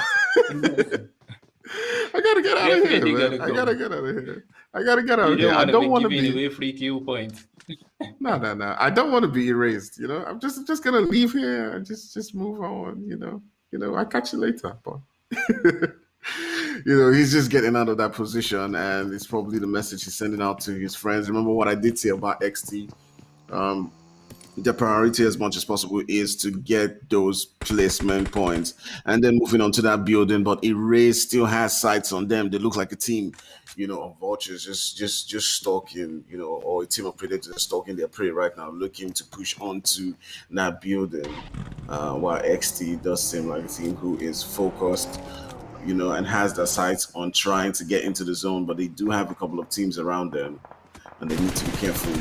I got to get out of here, Definitely man. gotta I got to go. get out of here. I got to get out You of here. don't I want to don't be want to giving be. away free kill points. No, no, no. I don't want to be erased. I'm just gonna leave here and just move on. I'll catch you later. But he's just getting out of that position, and it's probably the message he's sending out to his friends. Remember what I did say about XT. Um, the priority as much as possible is to get those placement points and then moving on to that building. But Erase still has sights on them. They look like a team, of vultures just stalking, or a team of predators stalking their prey right now, looking to push onto that building. While XT does seem like a team who is focused, and has their sights on trying to get into the zone, but they do have a couple of teams around them and they need to be careful,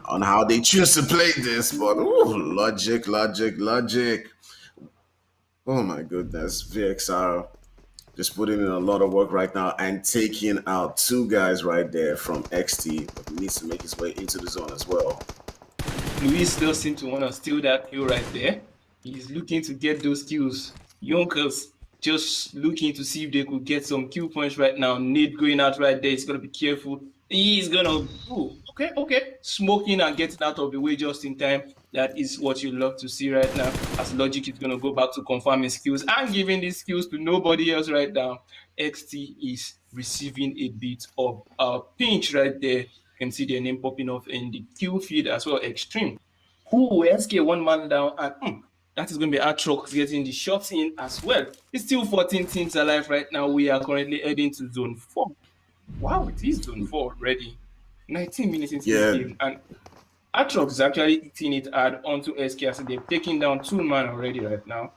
on how they choose to play this. But logic. Oh my goodness, VXR just putting in a lot of work right now and taking out two guys right there from XT, but he needs to make his way into the zone as well. Luis does seem to want to steal that kill right there. He's looking to get those kills. Yonkers just looking to see if they could get some kill points right now. Nade going out right there. He's going to be careful. He's going to, okay. Smoking and getting out of the way just in time. That is what you love to see right now. As Logic is going to go back to confirm his skills and giving these skills to nobody else right now. XT is receiving a bit of a pinch right there. You can see their name popping off in the kill feed as well. Extreme. SK one man down, and that is going to be Atrox getting the shots in as well. It's still 14 teams alive right now. We are currently heading to zone 4. Wow, it is zone 4 already. 19 minutes into the game, and Atrox is actually eating it hard onto SK as they've taken down 2 man already right now.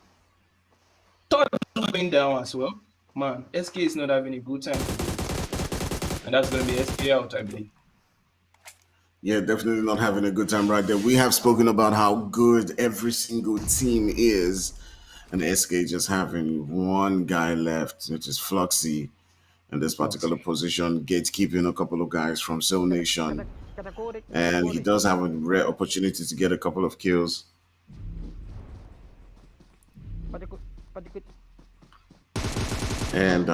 Third going down as well. Man, SK is not having a good time. And that's going to be SK out, I believe. Yeah, definitely not having a good time right there. We have spoken about how good every single team is, and SK just having one guy left, which is Fluxy in this particular position, gatekeeping a couple of guys from Soul Nation. And he does have a rare opportunity to get a couple of kills. And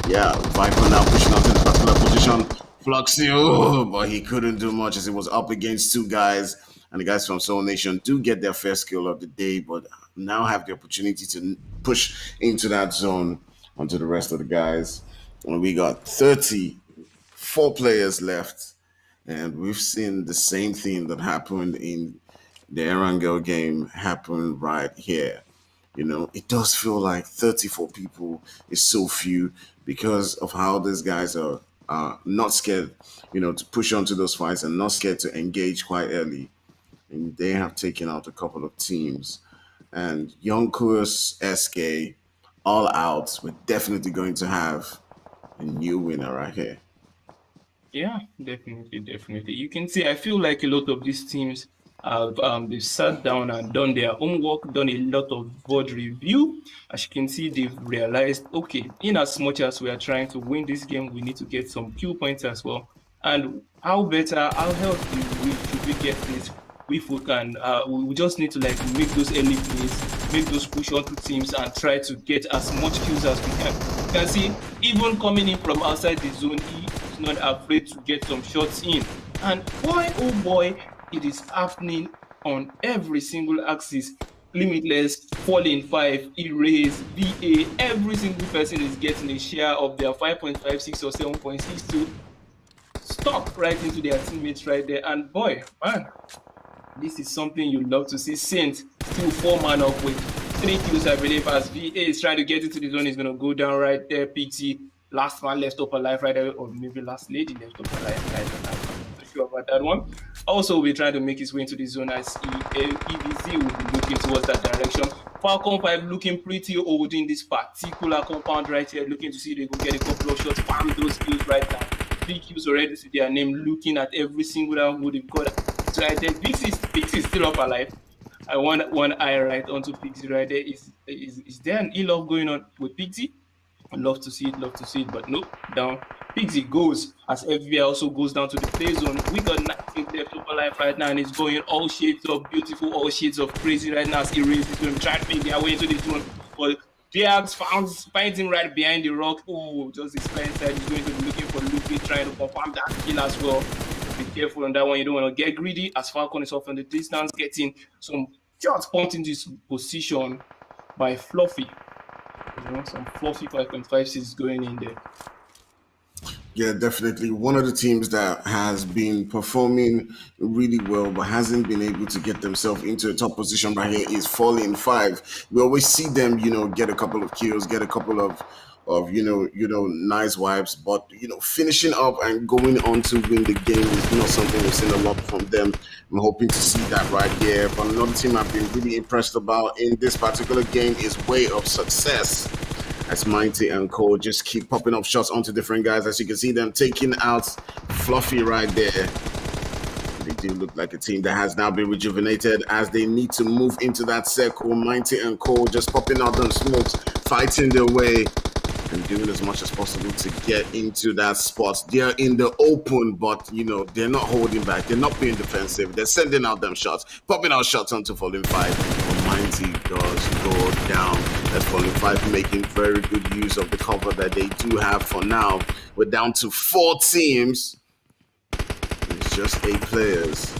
yeah, Viper now pushing out in this particular position. Fluxy, but he couldn't do much as he was up against 2 guys. And the guys from Soul Nation do get their first kill of the day, but now have the opportunity to push into that zone onto the rest of the guys. And we got 34 players left. And we've seen the same thing that happened in the Erangel game happen right here. You know, it does feel like 34 people is so few because of how these guys are not scared, you know, to push onto those fights and not scared to engage quite early. And they have taken out a couple of teams. And Yonkers SK all out. We're definitely going to have a new winner right here. Yeah, definitely. You can see, I feel like a lot of these teams have they've sat down and done their homework, done a lot of board review. As you can see, they've realized, okay, in as much as we are trying to win this game, we need to get some kill points as well. And how else should we get this? If we can, we just need to like make those early plays, make those push onto teams, and try to get as much kills as we can. You can see, even coming in from outside the zone, he is not afraid to get some shots in. And boy, oh boy, it is happening on every single axis. Limitless, Falling 5, Erase, VA, every single person is getting a share of their 5.56 or 7.62 stuck right into their teammates right there. And boy, man, this is something you love to see. Saint still 4 man up with 3 kills, I believe, as VA is trying to get into the zone. He's going to go down right there. PT, last man left up alive right there, or maybe last lady left up alive right there. I'm not sure about that one. Also, we'll be trying to make his way into the zone as EVZ will be looking towards that direction. Falcon 5 looking pretty old in this particular compound right here, looking to see if they can get a couple of shots, farm those kills right now. 3 kills already to their name, looking at every single angle they've got. So right there, Pix is still up alive. I want one eye right onto Pixie right there. Is there an e-love going on with Pixie? I'd love to see it, but nope, down. Pixie goes as FBI also goes down to the play zone. We got 19 left up alive right now, and it's going all shades of beautiful, all shades of crazy right now. As Erase is going to try to make their way into the zone. But Diags finds him right behind the rock. Oh, just his blind side. He's going to be looking for Luffy, trying to confirm that kill as well. Be careful on that one. You don't want to get greedy as Falcon is off in the distance, getting some shots pumped into this position by Fluffy. You know, some Fluffy 5.56 going in there. Yeah, definitely. One of the teams that has been performing really well but hasn't been able to get themselves into a top position right here is Falling 5. We always see them, you know, get a couple of kills, get a couple of nice wipes, but finishing up and going on to win the game is not something we've seen a lot from them. I'm hoping to see that right here. But another team I've been really impressed about in this particular game is Way of Success. As Mighty and Cole just keep popping up shots onto different guys. As you can see them taking out Fluffy right there. They do look like a team that has now been rejuvenated as they need to move into that circle. Mighty and Cole just popping out them smokes, fighting their way and doing as much as possible to get into that spot. They're in the open, but they're not holding back. They're not being defensive. They're sending out them shots, popping out shots onto Falling 5. But Mighty does go down. That's Falling 5 making very good use of the cover that they do have for now. We're down to 4 teams. It's just 8 players.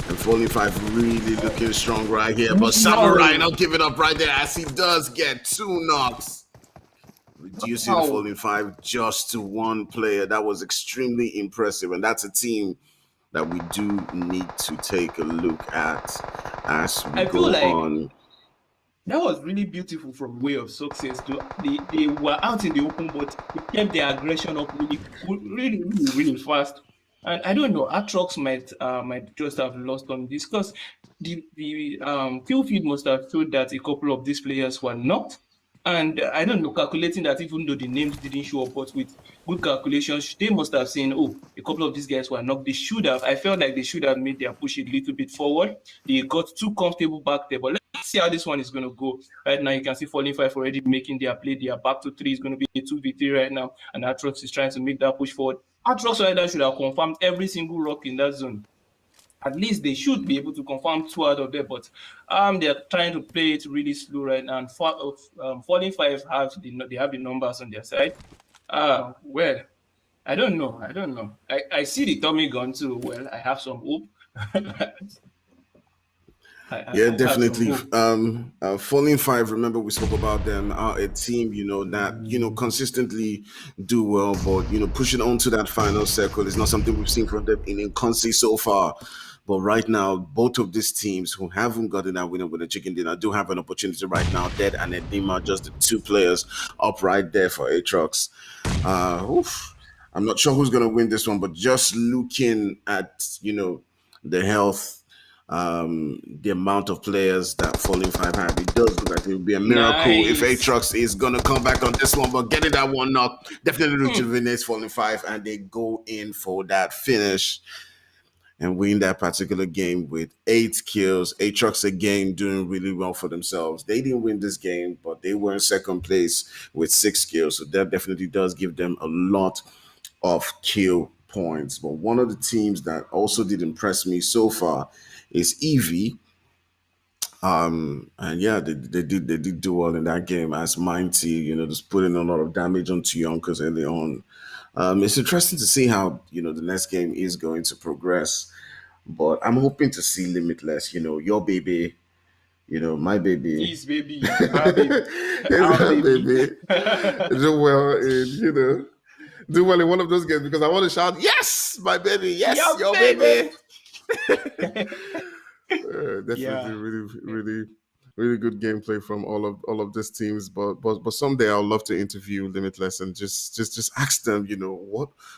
And Falling 5 really looking strong right here. But Samurai not giving up right there as he does get 2 knocks. Reducing Falling 5 just to 1 player. That was extremely impressive. And that's a team that we do need to take a look at as we go on. That was really beautiful from Way of Success. They were out in the open, but they kept their aggression up really fast. And I don't know, Atrox might just have lost on this because the kill feed must have showed that a couple of these players were knocked. And I don't know, calculating that even though the names didn't show up, but with good calculations, they must have seen, a couple of these guys were knocked. I felt like they should have made their push a little bit forward. They got too comfortable back there. But let's see how this one is going to go. Right now, you can see Falling 5 already making their play. They are back to 3. It's going to be a 2v3 right now. And Atrox is trying to make that push forward. Atrox right now should have confirmed every single rock in that zone. At least they should be able to confirm 2 out of there, but they're trying to play it really slow right now. And Falling 5 have the numbers on their side. Well, I don't know. I see the Tommy gun too. Well, I have some hope. Yeah, definitely. Falling 5, remember we spoke about them, are a team, that, consistently do well, but, pushing on to that final circle is not something we've seen from them in Inkosi so far. But right now, both of these teams who haven't gotten that winner with a chicken dinner do have an opportunity right now. Dead and Edema, just the 2 players up right there for Atrox. I'm not sure who's going to win this one, but just looking at, the health, the amount of players that Falling 5 have, it does look like it would be a miracle if Atrox is going to come back on this one. But getting that one knock definitely rejuvenates Falling 5, and they go in for that finish and win that particular game with 8 kills. Atrox again doing really well for themselves. They didn't win this game, but they were in second place with 6 kills. So that definitely does give them a lot of kill points. But one of the teams that also did impress me so far is Eevee. And yeah, they did do well in that game as Mighty, just putting a lot of damage onto Yonkers early on. It's interesting to see how, the next game is going to progress. But I'm hoping to see Limitless, your baby, my baby. His baby, our baby. It's our baby. Do well in, do well in one of those games because I want to shout, yes, my baby, yes, your baby. Definitely really good gameplay from all of these teams, but someday I'd love to interview Limitless and just ask them,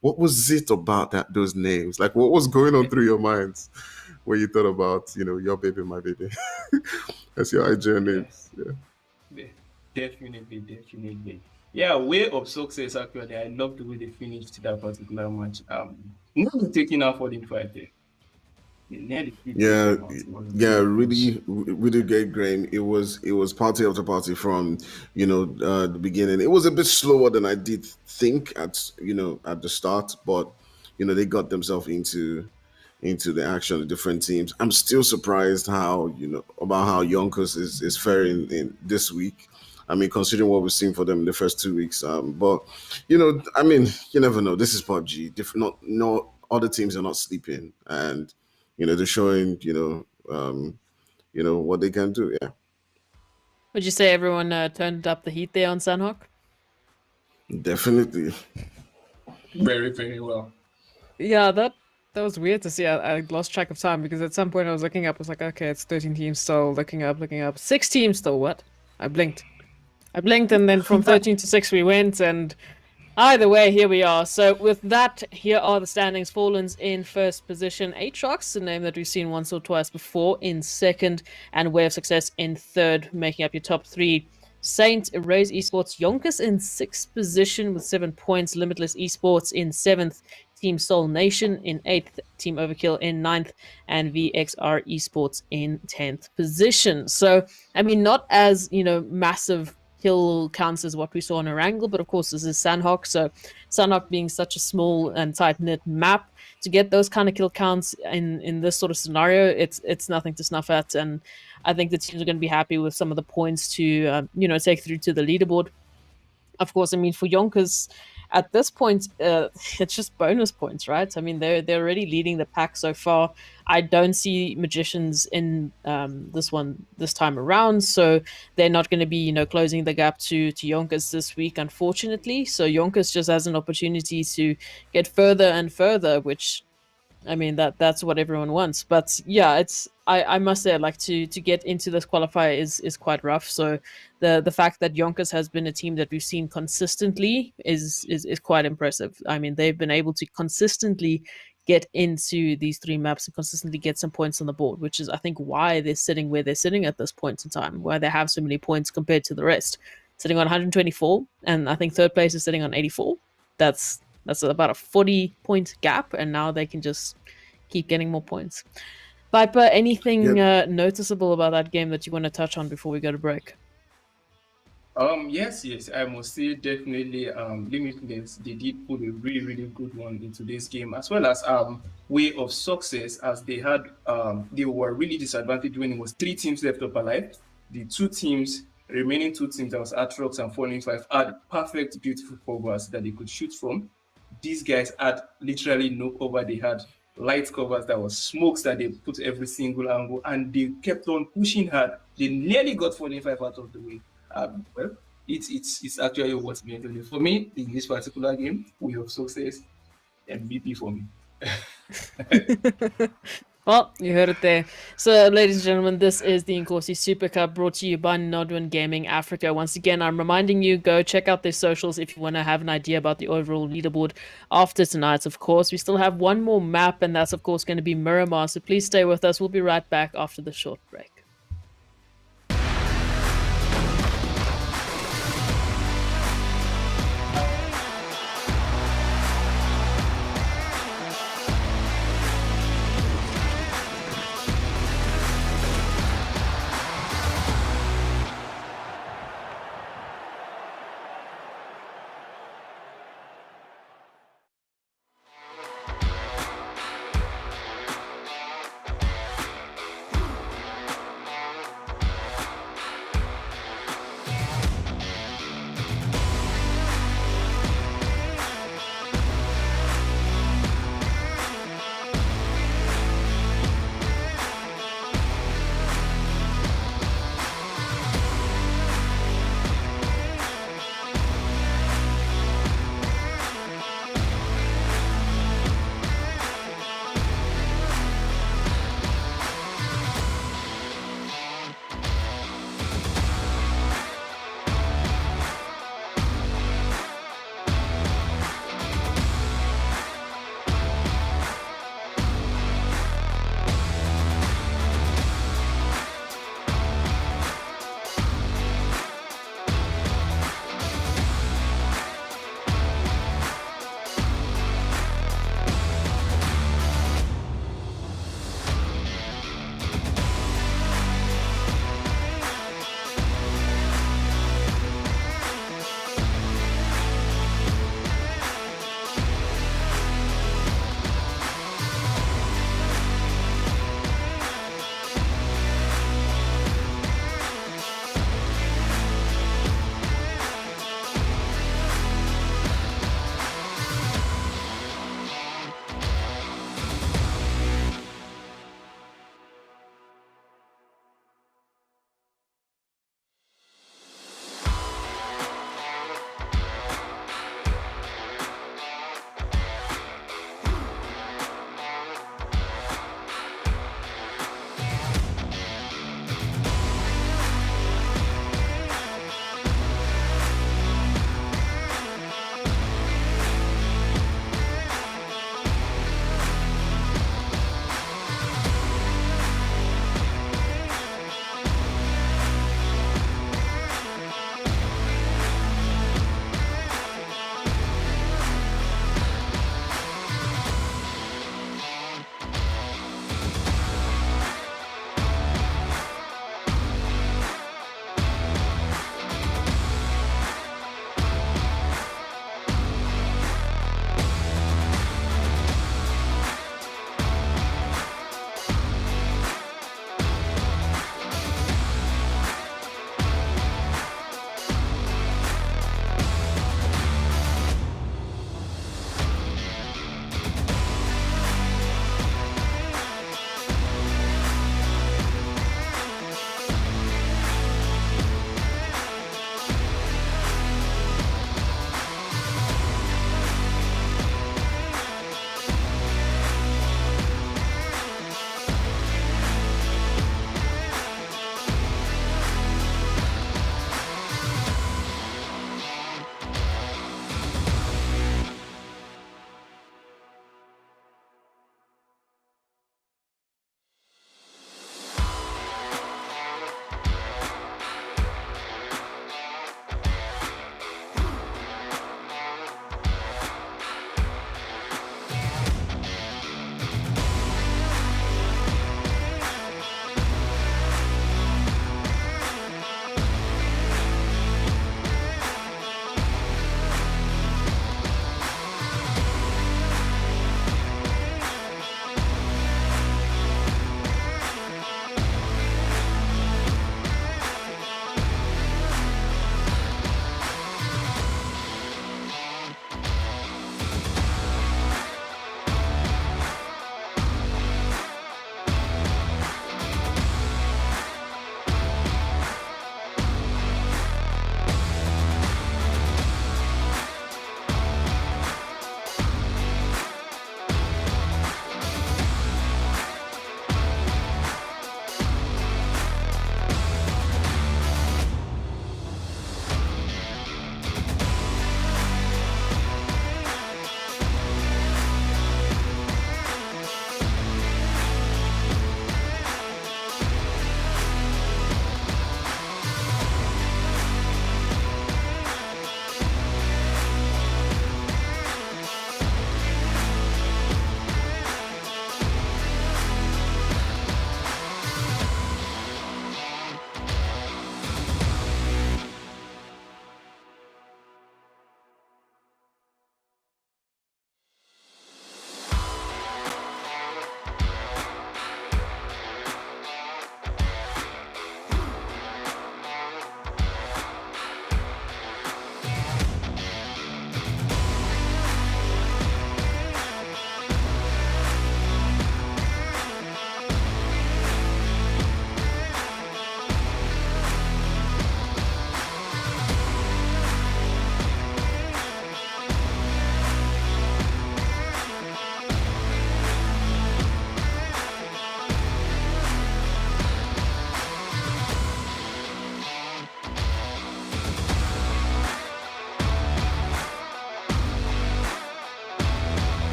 what was it about those names? Like, what was going on through your minds when you thought about, your baby, my baby? That's your IGN names. Yeah. Definitely. Yeah, Way of Success, actually. I love the way they finished that particular match. Not taking out Falling 5 there. Yeah, really great game. It was party after party from the beginning. It was a bit slower than I did think at the start, but they got themselves into the action of the different teams. I'm still surprised how about how Yonkers is faring in this week. I mean, considering what we've seen for them in the first 2 weeks, but I mean, you never know. This is PUBG. Not other teams are not sleeping, and they're showing, what they can do. Yeah. Would you say everyone turned up the heat there on Sanhok? Definitely. Very, very well. Yeah, that was weird to see. I lost track of time because at some point I was looking up. I was like, okay, it's 13 teams still. Looking up. 6 teams still. What? I blinked, and then from 13 to 6 we went, and either way, here we are. So with that, here are the standings. Fallen's in first position. Atrox, a name that we've seen once or twice before, in second. And Way of Success in third, making up your top 3. Saint, Erase Esports, Yonkers in 6th position with 7 points. Limitless Esports in 7th. Team Soul Nation in 8th. Team Overkill in 9th. And VXR Esports in 10th position. So, I mean, not as, massive kill counts as what we saw on Erangel, but of course this is Sanhok, so Sanhok being such a small and tight knit map, to get those kind of kill counts in this sort of scenario, it's nothing to snuff at, and I think the teams are going to be happy with some of the points to take through to the leaderboard. Of course, I mean for Yonkers at this point, it's just bonus points, right? I mean they're already leading the pack so far. I don't see Magicians in this time around, so they're not going to be closing the gap to Yonkers this week, unfortunately. So Yonkers just has an opportunity to get further and further, which I mean that's what everyone wants. But yeah, I must say, like, to get into this qualifier is quite rough. So the fact that Yonkers has been a team that we've seen consistently is quite impressive. I mean, they've been able to consistently get into these three maps and consistently get some points on the board, which is I think why they're sitting where they're sitting at this point in time, why they have so many points compared to the rest. Sitting on 124, and I think third place is sitting on 84. That's about a 40-point gap, and now they can just keep getting more points. Viper, anything noticeable about that game that you want to touch on before we go to break? Yes, I must say definitely Limitless, they did put a really, really good one into this game, as well as way of success, as they were really disadvantaged when it was 3 teams left up alive. The remaining two teams, that was Atrox and Falling 5, had perfect, beautiful covers that they could shoot from. These guys had literally no cover. They had light covers that was smokes that they put every single angle, and they kept on pushing hard. They nearly got 45 out of the way. Well, it's actually what's being done for me in this particular game. We have success, MVP for me. Well, you heard it there. So, ladies and gentlemen, this is the Inkosi Super Cup, brought to you by Nodwin Gaming Africa. Once again, I'm reminding you, go check out their socials if you want to have an idea about the overall leaderboard after tonight, of course. We still have one more map, and that's, of course, going to be Miramar. So please stay with us. We'll be right back after the short break.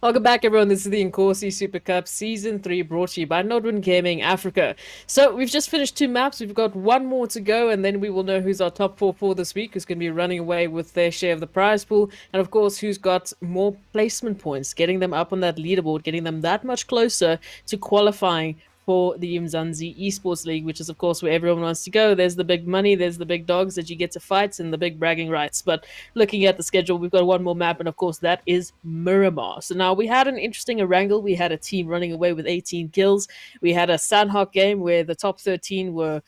Welcome back, everyone. This is the Inkosi Super Cup Season 3 brought to you by Nodwin Gaming Africa. So, we've just finished 2 maps. We've got one more to go, and then we will know who's our top 4 for this week, who's going to be running away with their share of the prize pool, and of course, who's got more placement points, getting them up on that leaderboard, getting them that much closer to qualifying for the Umzansi Esports League, which is, of course, where everyone wants to go. There's the big money, there's the big dogs that you get to fight, and the big bragging rights. But looking at the schedule, we've got one more map, and of course, that is Miramar. So now we had an interesting Erangel. We had a team running away with 18 kills. We had a Sanhok game where the top 13 were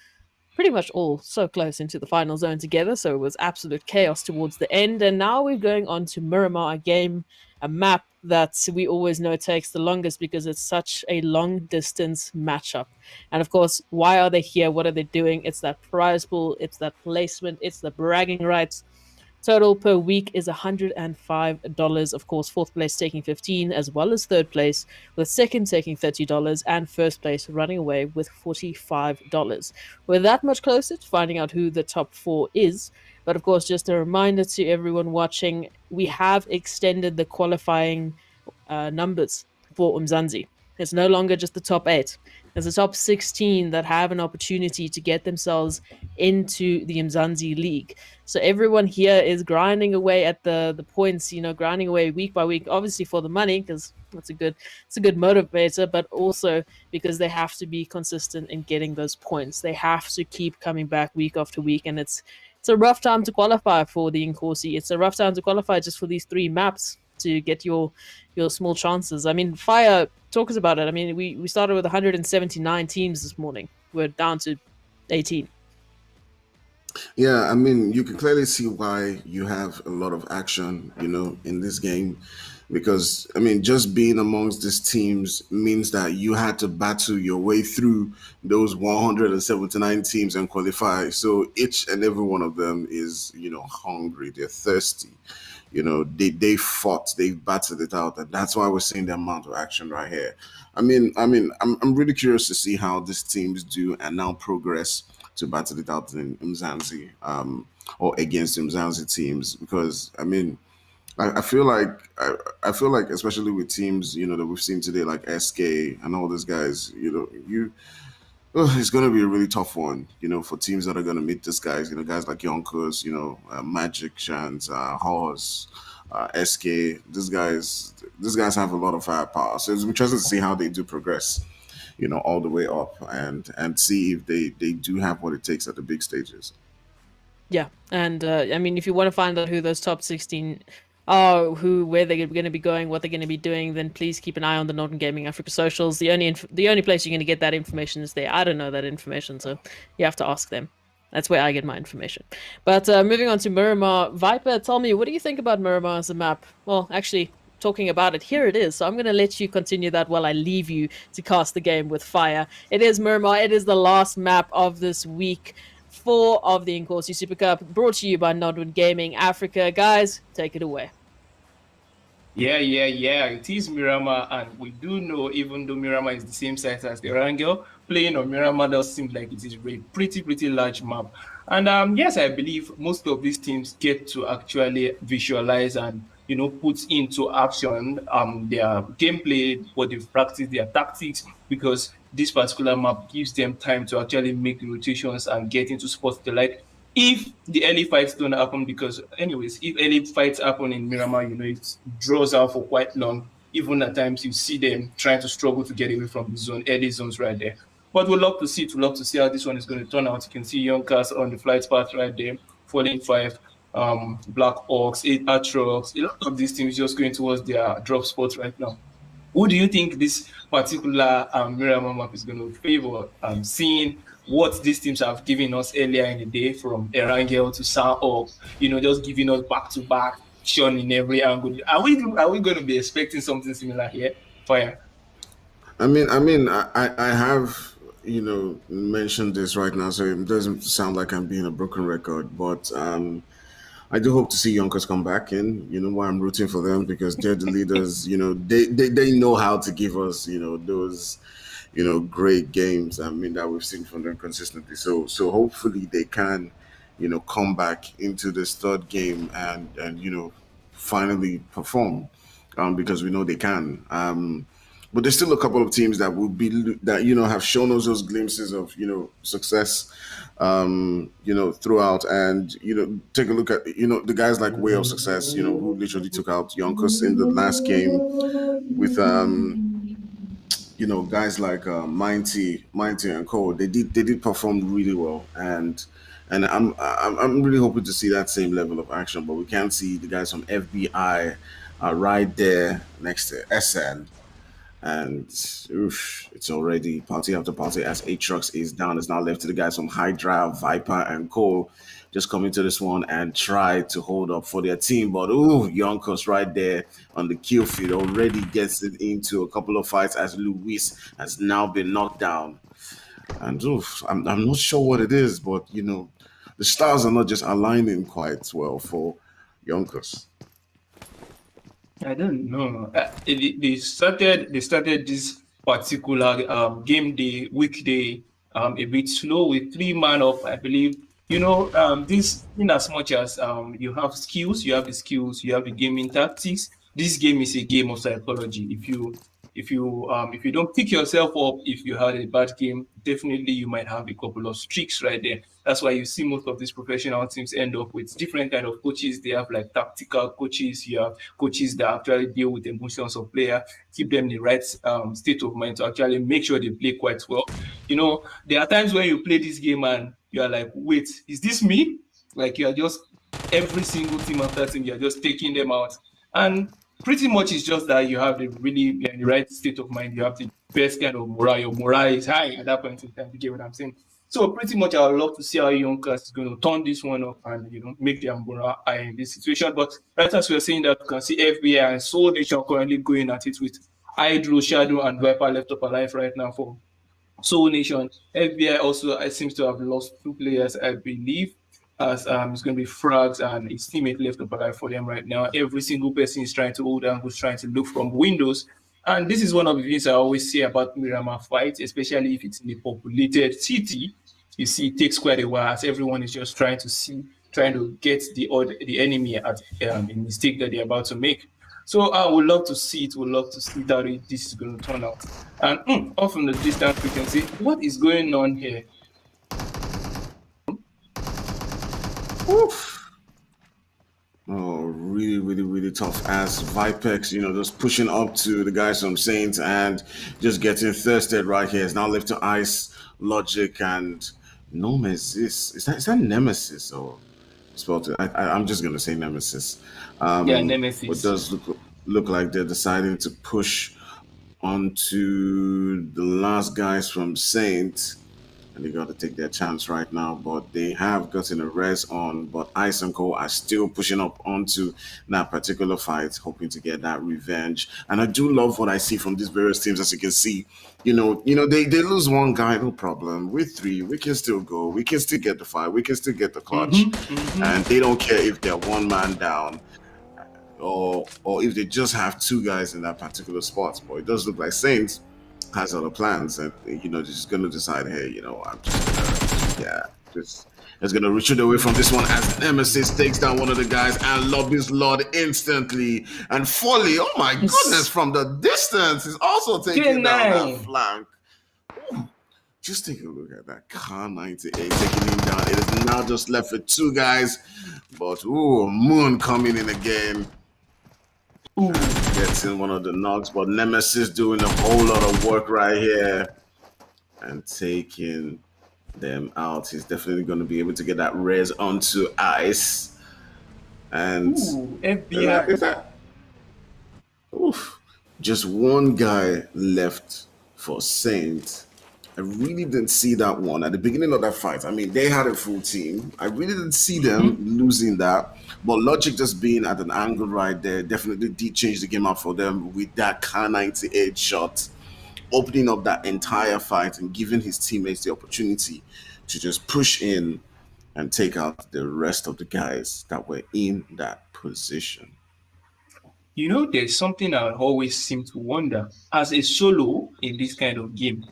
pretty much all so close into the final zone together, so it was absolute chaos towards the end. And now we're going on to Miramar, a game, a map that we always know takes the longest because it's such a long distance matchup. And of course, why are they here? What are they doing? It's that prize pool, it's that placement, it's the bragging rights. Total per week is $105. Of course, fourth place taking 15, as well as third place, with second taking $30, and first place running away with $45. We're that much closer to finding out who the top 4 is. But of course, just a reminder to everyone watching, we have extended the qualifying numbers for Umzansi. It's no longer just the top 8. There's the top 16 that have an opportunity to get themselves into the Umzansi League. So everyone here is grinding away at the points, grinding away week by week, obviously for the money, because it's a good motivator, but also because they have to be consistent in getting those points. They have to keep coming back week after week, and it's a rough time to qualify for the Inkosi. It's a rough time to qualify just for these 3 maps to get your small chances. I mean, Fire, talk us about it. I mean, we started with 179 teams this morning. We're down to 18. Yeah, I mean, you can clearly see why you have a lot of action, in this game. Because, I mean, just being amongst these teams means that you had to battle your way through those 179 teams and qualify. So each and every one of them is, hungry, they're thirsty. They fought, they battled it out, and that's why we're seeing the amount of action right here. I'm really curious to see how these teams do and now progress to battle it out in Umzansi, or against Umzansi teams, because I feel like I feel like, especially with teams that we've seen today, like SK and all these guys, it's going to be a really tough one, for teams that are going to meet these guys, guys like Yonkers, Magic Chance, Horse, SK. These guys have a lot of firepower, so it's interesting to see how they do progress, all the way up, and see if they do have what it takes at the big stages. Yeah, and I mean, if you want to find out who those top 16 are, where they're going to be going, what they're going to be doing, then please keep an eye on the Northern Gaming Africa socials. The only place you're going to get that information is there. I don't know that information, so you have to ask them. That's where I get my information. But moving on to Miramar, Viper, tell me, what do you think about Miramar as a map? Well, actually, talking about it, here it is. So I'm going to let you continue that while I leave you to cast the game with Fire. It is Miramar. It is the last map of this week. 4 of the Inkosi Super Cup, brought to you by Nodwin Gaming Africa. Guys, take it away. Yeah, yeah, yeah. It is Miramar, and we do know, even though Miramar is the same size as the Erangel, playing on Miramar does seem like it is a pretty large map. And yes, I believe most of these teams get to actually visualize and put into action their gameplay, what they've practiced, their tactics, because this particular map gives them time to actually make the rotations and get into spots they like. If the early fights don't happen, because anyways, if early fights happen in Miramar, it draws out for quite long. Even at times you see them trying to struggle to get away from the zone, early zones right there. But we'd love to see it. We'd love to see how this one is going to turn out. You can see Yonkers on the flight path right there, Falling Five, Black Ox, Atrox, a lot of these teams just going towards their drop spots right now. Who do you think this particular Miramar map is going to favor? Seeing what these teams have given us earlier in the day, from Erangel to Sanhok, just giving us back-to-back action in every angle. Are we going to be expecting something similar here? Fire. I have mentioned this right now, so it doesn't sound like I'm being a broken record, but I do hope to see Yonkers come back in. You know why I'm rooting for them, because they're the leaders. They know how to give us those great games. That we've seen from them consistently. So hopefully they can come back into this third game and finally perform. because we know they can. But there's still a couple of teams that will be that have shown us those glimpses of success, throughout. And take a look at the guys like Way of Success, who literally took out Yonkers in the last game with guys like Mighty and Cole. They did perform really well, and I'm really hoping to see that same level of action. But we can't see the guys from FBI right there next to SN, and oof, it's already party after party as Aatrox is down. It's now left to the guys from Hydra, Viper, and Cole just coming to this one and try to hold up for their team. But Yonkers right there on the kill field already gets it into a couple of fights as Luis has now been knocked down. And I'm not sure what it is, but the stars are not just aligning quite well for Yonkers. I don't know. They started this particular game day weekday a bit slow with 3 man up, I believe. This in as much as you have skills, you have the skills, you have the gaming tactics. This game is a game of psychology. If you don't pick yourself up, if you had a bad game, definitely you might have a couple of streaks right there. That's why you see most of these professional teams end up with different kind of coaches. They have like tactical coaches. You have coaches that actually deal with emotions of player, keep them in the right state of mind to actually make sure they play quite well. There are times when you play this game and you are like, wait, is this me? Like you are just every single team after team, you're just taking them out. And pretty much it's just that you're in the right state of mind. You have the best kind of morale. Your morale is high at that point in time. You get what I'm saying? So pretty much I would love to see how Yonkers is going to turn this one up and make their morale high in this situation. But right as we're saying that, you can see FBI and Soul Nation currently going at it with Hydro, Shadow, and Viper left up alive right now for Soul Nation. FBI also seems to have lost 2 players, I believe, as it's going to be Frags and his teammate left up alive for them right now. Every single person is trying to hold angles, trying to look from windows. And this is one of the things I always say about Miramar fights, especially if it's in a populated city. You see, it takes quite a while as everyone is just trying to get the enemy at a mistake that they're about to make. So I would love to see it. Would love to see how this is going to turn out. And off from the distance, we can see what is going on here. Oof. Oh, really, really, really tough as Vipex, just pushing up to the guys from Saints and just getting thirsted right here. It's now left to Ice, Logic, and Nemesis. Is that Nemesis or spelled it? I'm just gonna say Nemesis. Yeah, But it Nemesis. does look like they're deciding to push onto the last guys from Saints, and they got to take their chance right now. But they have gotten a res on. But Ice and Co are still pushing up onto that particular fight, hoping to get that revenge. And I do love what I see from these various teams. As you can see, they lose one guy, no problem. We're three, we can still go. We can still get the fight. We can still get the clutch, and they don't care if they're one man down or if they just have 2 guys in that particular spot. But it does look like Saints has other plans, and they're just gonna decide, hey, I'm just gonna, yeah, just gonna retreat away from this one as Nemesis takes down one of the guys and lobbies Lord instantly, and Folly, oh my goodness, from the distance is also taking down that flank. Ooh, just take a look at that Car 98 taking him down. It is now just left with 2 guys, but Moon coming in again. Ooh. Gets in one of the knocks, but Nemesis doing a whole lot of work right here and taking them out. He's definitely going to be able to get that res onto Ice. And FBI. is that just one guy left for Saint. I really didn't see that one at the beginning of that fight. I mean, they had a full team. I really didn't see them losing that. But Logic just being at an angle right there definitely did change the game up for them with that Car 98 shot, opening up that entire fight and giving his teammates the opportunity to just push in and take out the rest of the guys that were in that position. There's something I always seem to wonder. As a solo in this kind of game,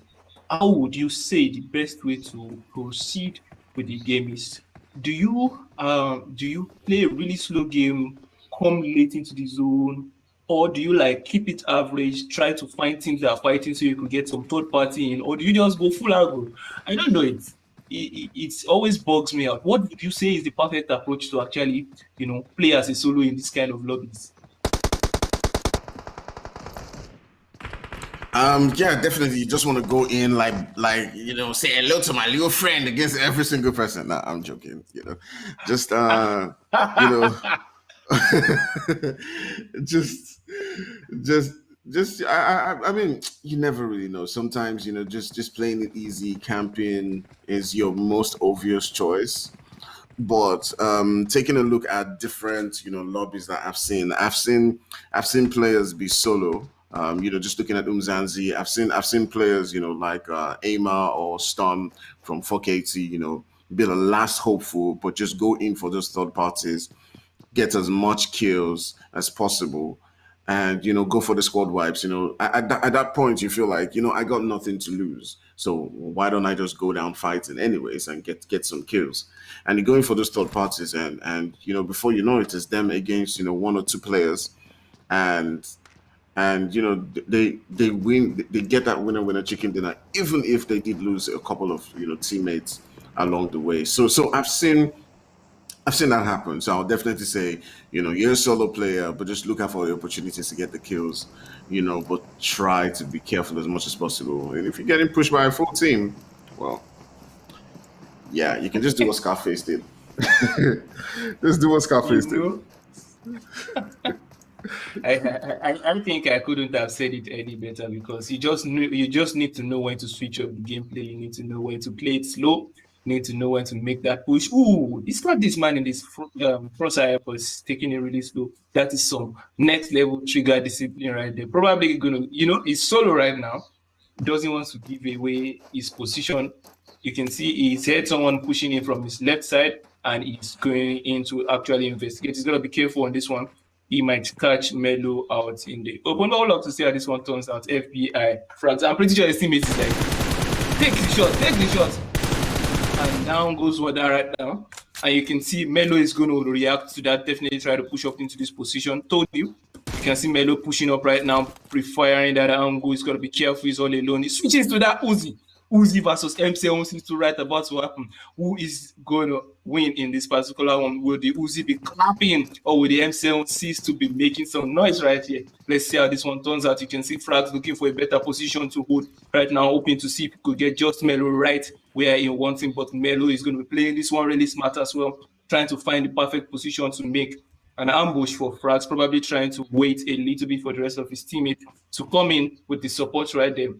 how would you say the best way to proceed with the game is? Do you play a really slow game, come late into the zone, Or do you like keep it average, try to find teams that are fighting so you could get some third party in, or do you just go full aggro? I don't know. It always bugs me out. What would you say is the perfect approach to actually, play as a solo in this kind of lobbies? Yeah, definitely. You just want to go in like say hello to my little friend against every single person. Nah, I'm joking. Just you know, just just just I mean, you never really know. Sometimes just playing it easy, camping is your most obvious choice. But taking a look at different lobbies that I've seen players be solo. Just looking at Umzansi, I've seen players like Ama or Storm from 4KT, be the last hopeful, but just go in for those third parties, get as much kills as possible, and go for the squad wipes. At that point you feel like I got nothing to lose, so why don't I just go down fighting anyways and get some kills. And you're going for those third parties, and before you know it, it's them against one or two players, and they win, they get that winner chicken dinner, even if they did lose a couple of teammates along the way. So I've seen that happen. So I'll definitely say, you're a solo player, but just look out for the opportunities to get the kills, but try to be careful as much as possible. And if you're getting pushed by a full team, well, yeah, you can just do what Scarface did. Just do what You Scarface did. know, I think I couldn't have said it any better because you just need to know when to switch up the gameplay. You need to know when to play it slow. You need to know when to make that push. Ooh, it's not this man in this crosshair was taking it really slow. That is some next level trigger discipline right there. Probably gonna, he's solo right now. Doesn't want to give away his position. You can see he's had someone pushing in from his left side and he's going in to actually investigate. He's gonna be careful on this one. He might catch Melo out in the open. All up to see how this one turns out. FBI. France. I'm pretty sure his teammate is like, take the shot. And down goes Wada right now. And you can see Melo is going to react to that, definitely try to push up into this position. Told you. You can see Melo pushing up right now, pre-firing that angle. He's got to be careful. He's all alone. He switches to that Uzi. Uzi versus MC seems to write about to happen. Who is going to win in this particular one? Will the Uzi be clapping or will the MC cease to be making some noise right here? Let's see how this one turns out. You can see Frags looking for a better position to hold right now, hoping to see if he could get just Melo right where he wants him. But Melo is going to be playing this one really smart as well, trying to find the perfect position to make an ambush for Frags, probably trying to wait a little bit for the rest of his teammates to come in with the support right there.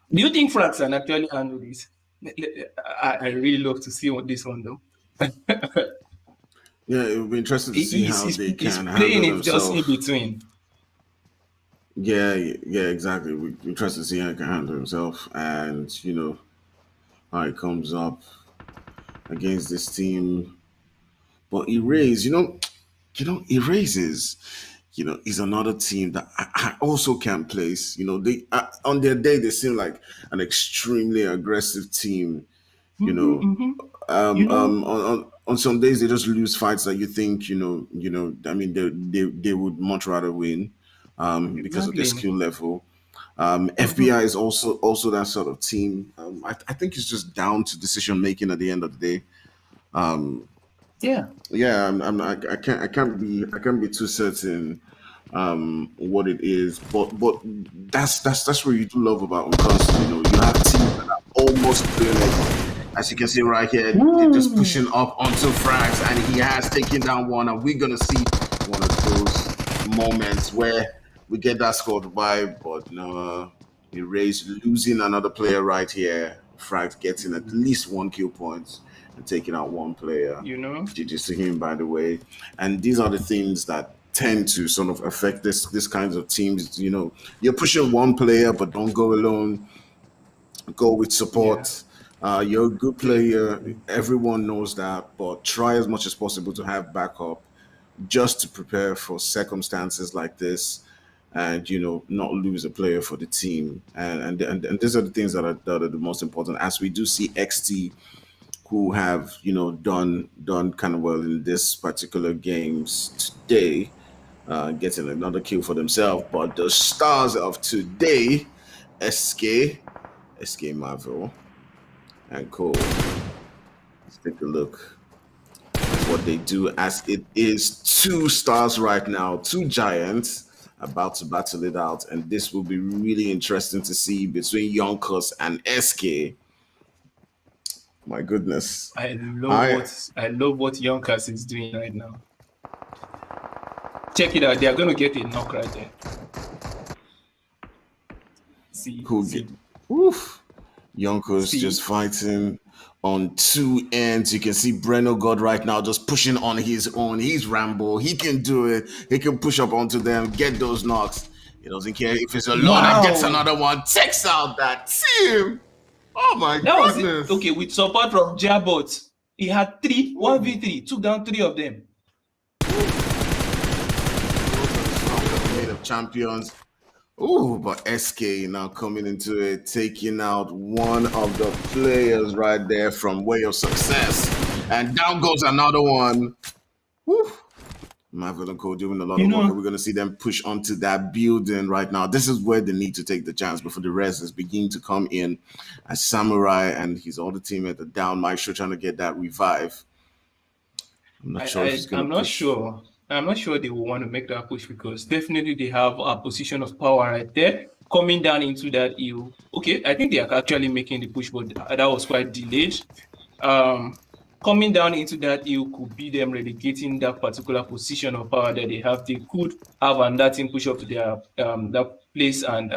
Do you think France can actually handle this? I really love to see what this one though. Yeah, it would be interesting to see how they He's can playing handle it just in themselves. between. Yeah, yeah, exactly. We trust to see how he can handle himself, and how he comes up against this team. But Erases, is another team that I also can't place. They on their day they seem like an extremely aggressive team. You Mm-hmm, know, mm-hmm. You know, on some days they just lose fights that you think I mean they would much rather win, because of their exactly. skill level. Mm-hmm. FBI is also that sort of team. I think it's just down to decision making at the end of the day. Yeah. Yeah, I can't be too certain what it is, but that's what you do love about Umzansi. You have teams that are almost doing it. As you can see right here, they're just Ooh. pushing up onto Frags, and he has taken down one, and we're gonna see one of those moments where we get that scored vibe, but no, he raised losing another player right here. Frags getting at least one kill point and taking out one player. You know, GG's to him, by the way. And these are the things that tend to sort of affect this kinds of teams. You're pushing one player, but don't go alone. Go with yeah, support. You're a good player. definitely. Everyone knows that, but try as much as possible to have backup just to prepare for circumstances like this, and not lose a player for the team. And these are the things that are the most important. As we do see XT, who have done kind of well in this particular games today. getting another kill for themselves. But the stars of today, SK Marvel, and Co. Let's take a look at what they do, as it is 2 stars right now, 2 giants about to battle it out. And this will be really interesting to see between Yonkers and SK. My goodness. I love what Yonkers is doing right now. Check it out. They are going to get a knock right there. See. Oof. Yonkers just fighting on 2 ends. You can see Breno God right now just pushing on his own. He's Rambo. He can do it. He can push up onto them, get those knocks. He doesn't care if it's alone and gets another one. Takes out that team. Oh my goodness. Okay, with support from Jabot, he had 1v3, took down 3 of them. Made of champions. Oh, but SK now coming into it, taking out one of the players right there from Way of Success. And down goes another one. Woo. Marvel and Co doing a lot of work. We're going to see them push onto that building right now. This is where they need to take the chance before the rest is beginning to come in. As Samurai and his other teammate are down, Maestro trying to get that revive. I'm not sure if he's going to push. I'm not sure they will want to make that push, because definitely they have a position of power right there coming down into that hill. Okay, I think they are actually making the push, but that was quite delayed. Coming down into that hill could be them relegating that particular position of power that they have. They could have that team push up to their that place and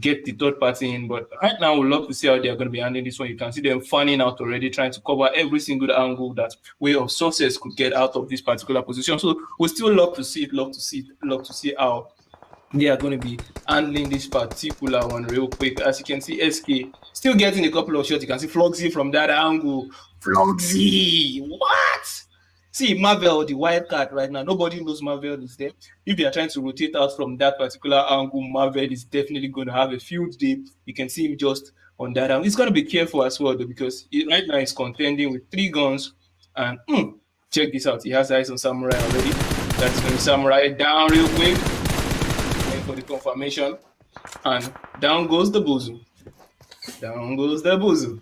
get the third party in. But right now, we'd love to see how they're going to be handling this one. You can see them fanning out already, trying to cover every single angle that Way of Success could get out of this particular position. So we still love to see how they are going to be handling this particular one real quick. As you can see, SK still getting a couple of shots. You can see Floxy from that angle. Floxy! What? See, Marvel, the wild card right now. Nobody knows Marvel is there. If they are trying to rotate out from that particular angle, Marvel is definitely going to have a field day. You can see him just on that angle. He's going to be careful as well, though, because right now he's contending with 3 guns. And check this out. He has eyes on Samurai already. That's going to Samurai down real quick. Waiting for the confirmation. And down goes the Bozu. Down goes the Bozu.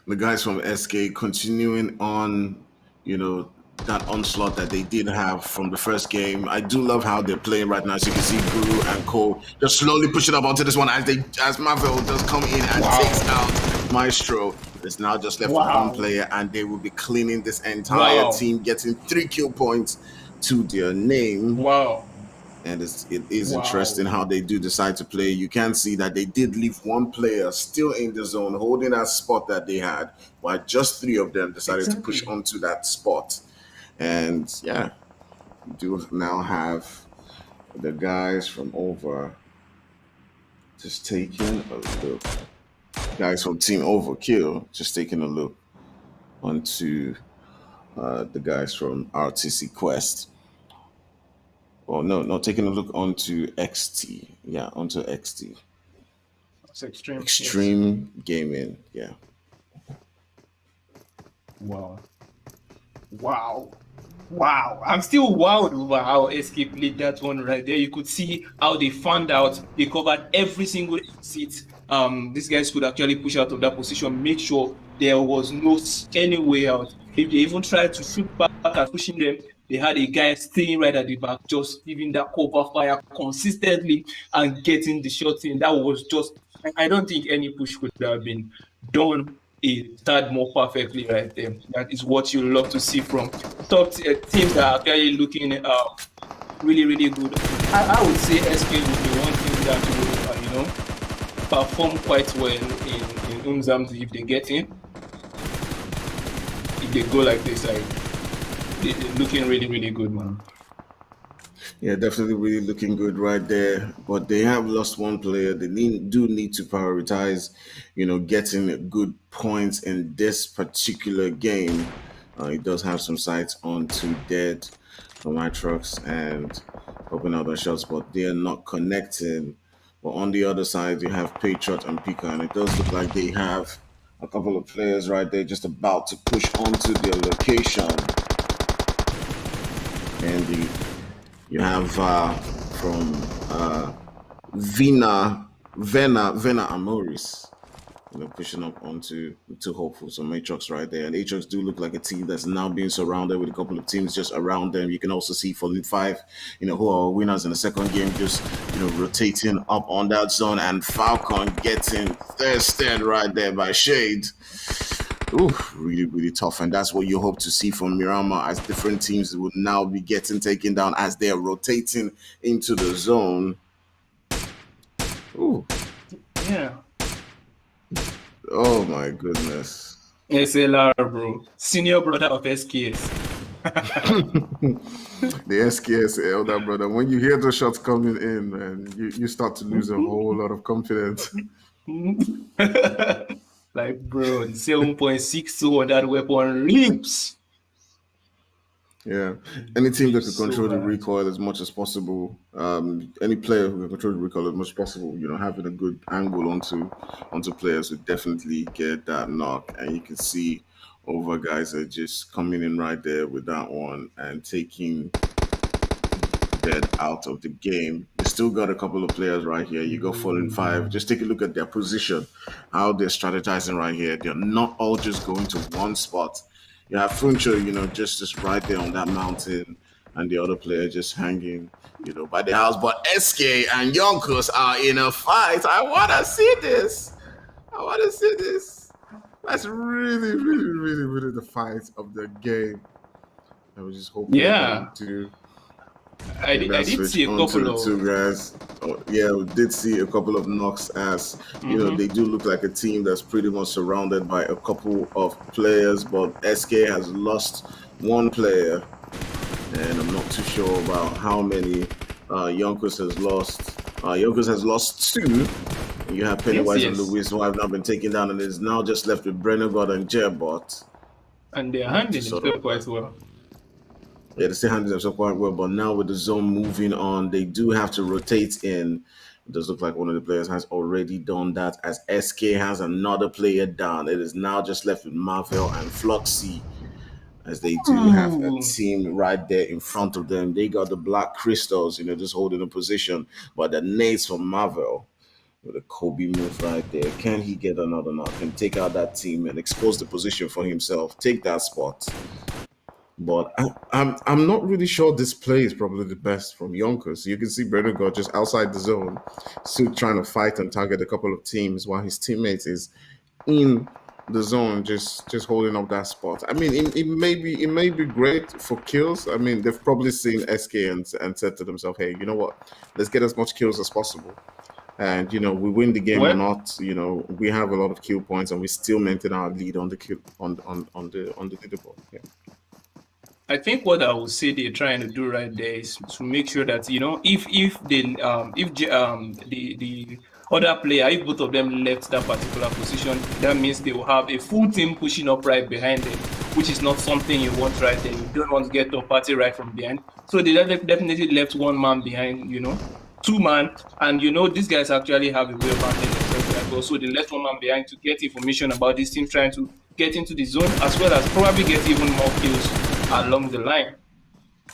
The guys from SK continuing on, that onslaught that they did have from the first game. I do love how they're playing right now. As you can see, Guru and Cole just slowly pushing up onto this one as Marvel does come in and takes out Maestro. It's now just left with 1 player, and they will be cleaning this entire team, getting 3 kill points to their name. And it is interesting how they do decide to play. You can see that they did leave 1 player still in the zone, holding that spot that they had, while just 3 of them decided to push onto that spot. And yeah, you do now have the guys from over just taking a look. Guys from Team Overkill just taking a look onto the guys from RTC Quest. Oh, no, taking a look onto XT. Yeah, onto XT. That's Extreme. Extreme Gaming, yeah. Wow. I'm still wowed over how SK played that one right there. You could see how they found out. They covered every single exit. These guys could actually push out of that position, make sure there was no any way out. If they even tried to shoot back and pushing them, they had a guy staying right at the back, just giving that cover fire consistently and getting the shot in. That was just, I don't think any push could have been done a tad more perfectly right there. That is what you love to see from top teams that are actually looking really, really good. I would say SK would be one team that will, perform quite well in Umzansi if they get in. If they go like this, they're looking really, really good, man. Yeah, definitely really looking good right there. But they have lost 1 player. They do need to prioritize, getting good points in this particular game. He does have some sights on to Dead from my trucks and open other shots, but they are not connected. But on the other side, you have Patriot and Pika, and it does look like they have a couple of players right there just about to push onto their location. and you have from Vena Amoris, pushing up onto to hopeful. So Matrox right there. And Atrox do look like a team that's now being surrounded with a couple of teams just around them. You can also see Fallen 5, who are winners in the second game, just, rotating up on that zone. And Falcon getting thirsted right there by Shade. Ooh, really, really tough. And that's what you hope to see from Miramar, as different teams will now be getting taken down as they're rotating into the zone. Ooh. Yeah. Oh my goodness. SLR, bro. Senior brother of SKS. The SKS elder brother. When you hear those shots coming in, man, you start to lose a whole lot of confidence. Like, bro, the 7.62 on that weapon rips. Yeah. Any team that can So control the bad. recoil as much as possible, any player who can control the recoil as much as possible, having a good angle onto players would definitely get that knock. And you can see over guys are just coming in right there with that one and taking dead out of the game. You still got a couple of players right here. You got Fallen 5. Just take a look at their position, how they're strategizing right here. They're not all just going to one spot. You have Funcho, just right there on that mountain, and the other player just hanging, by the house. But SK and Yonkos are in a fight. I want to see this. I want to see this. That's really, really, really, really the fight of the game. I was just hoping Yeah. they do. I did see a couple The of. two guys. Oh, yeah, we did see a couple of knocks as, they do look like a team that's pretty much surrounded by a couple of players, but SK has lost one player, and I'm not too sure about how many Yonkers has lost. Yonkers has lost two. You have Pennywise Yes. and Luis, who have now been taken down, and is now just left with Brennergod and Jerbot. And they're handling themselves quite well. Yeah, they still handle themselves quite well, but now with the zone moving on, they do have to rotate in. It does look like one of the players has already done that, as SK has another player down. It is now just left with Marvel and Fluxy, as they do have a team right there in front of them. They got the Black Crystals, just holding a position, but the nades from Marvel with a Kobe move right there. Can he get another knock and take out that team and expose the position for himself? Take that spot. But I'm not really sure this play is probably the best from Yonkers. You can see Brennergod just outside the zone, still trying to fight and target a couple of teams, while his teammate is in the zone, just holding up that spot. I mean, it may be great for kills. I mean, they've probably seen SK and said to themselves, "Hey, you know what? Let's get as much kills as possible." And we win the game or not, we have a lot of kill points, and we still maintain our lead on the kill on the leaderboard. Yeah. I think what I would say they're trying to do right there is to make sure that if the other player, if both of them left that particular position, that means they will have a full team pushing up right behind them, which is not something you want right there. You don't want to get the party right from behind. So they definitely left one man behind, two man, and these guys actually have a way of handling themselves as well. So they left one man behind to get information about this team trying to get into the zone, as well as probably get even more kills along the line.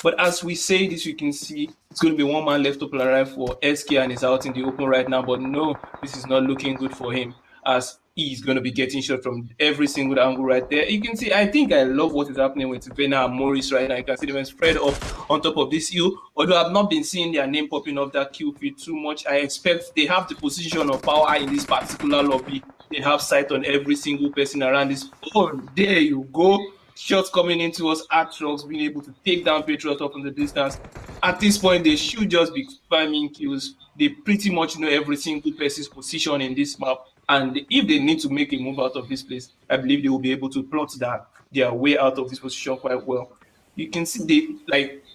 But as we say this, you can see it's going to be one man left up alive for SK, and he's out in the open right now. But no, this is not looking good for him, as he's going to be getting shot from every single angle right there. You can see, I think I love what is happening with Vena and Morris right now. You can see them spread up on top of this hill. Although I've not been seeing their name popping off that kill feed too much, I expect they have the position of power in this particular lobby. They have sight on every single person around this. Oh, there you go. Shots coming into us, Atrox being able to take down Patriot up from the distance. At this point, they should just be farming kills. They pretty much know every single person's position in this map. And if they need to make a move out of this place, I believe they will be able to plot that their way out of this position quite well. You can see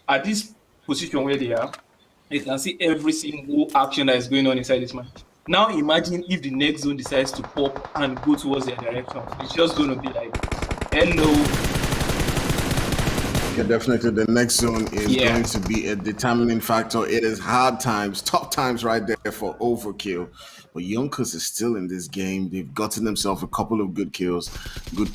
at this position where they are, you can see every single action that is going on inside this match. Now imagine if the next zone decides to pop and go towards their direction. It's just going to be like, hello. Yeah, definitely. The next zone is going to be a determining factor. It is hard times, tough times right there for overkill. But Yonkers is still in this game. They've gotten themselves a couple of good kills, good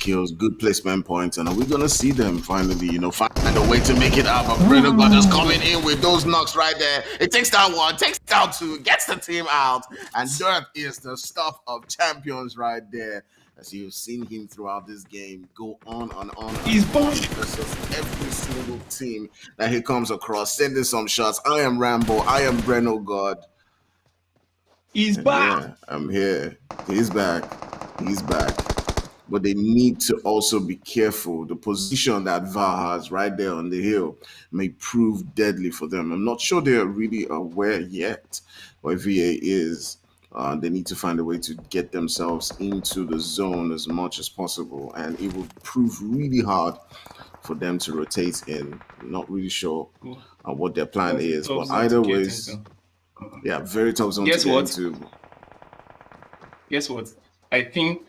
placement points. And are we going to see them finally, find a way to make it up? But Breno got us coming in with those knocks right there. It takes down one, takes down two, gets the team out. And that is the stuff of champions right there. As you've seen him throughout this game go on and on. He's back versus every single team that he comes across, sending some shots. I am Rambo. I am Breno God. He's back. Yeah, I'm here. He's back. He's back. But they need to also be careful. The position that VAR has right there on the hill may prove deadly for them. I'm not sure they're really aware yet where VA is. They need to find a way to get themselves into the zone as much as possible. And it will prove really hard for them to rotate in. I'm not really sure what their plan is. But either way, yeah, very tough zone to get into. Guess what? I think,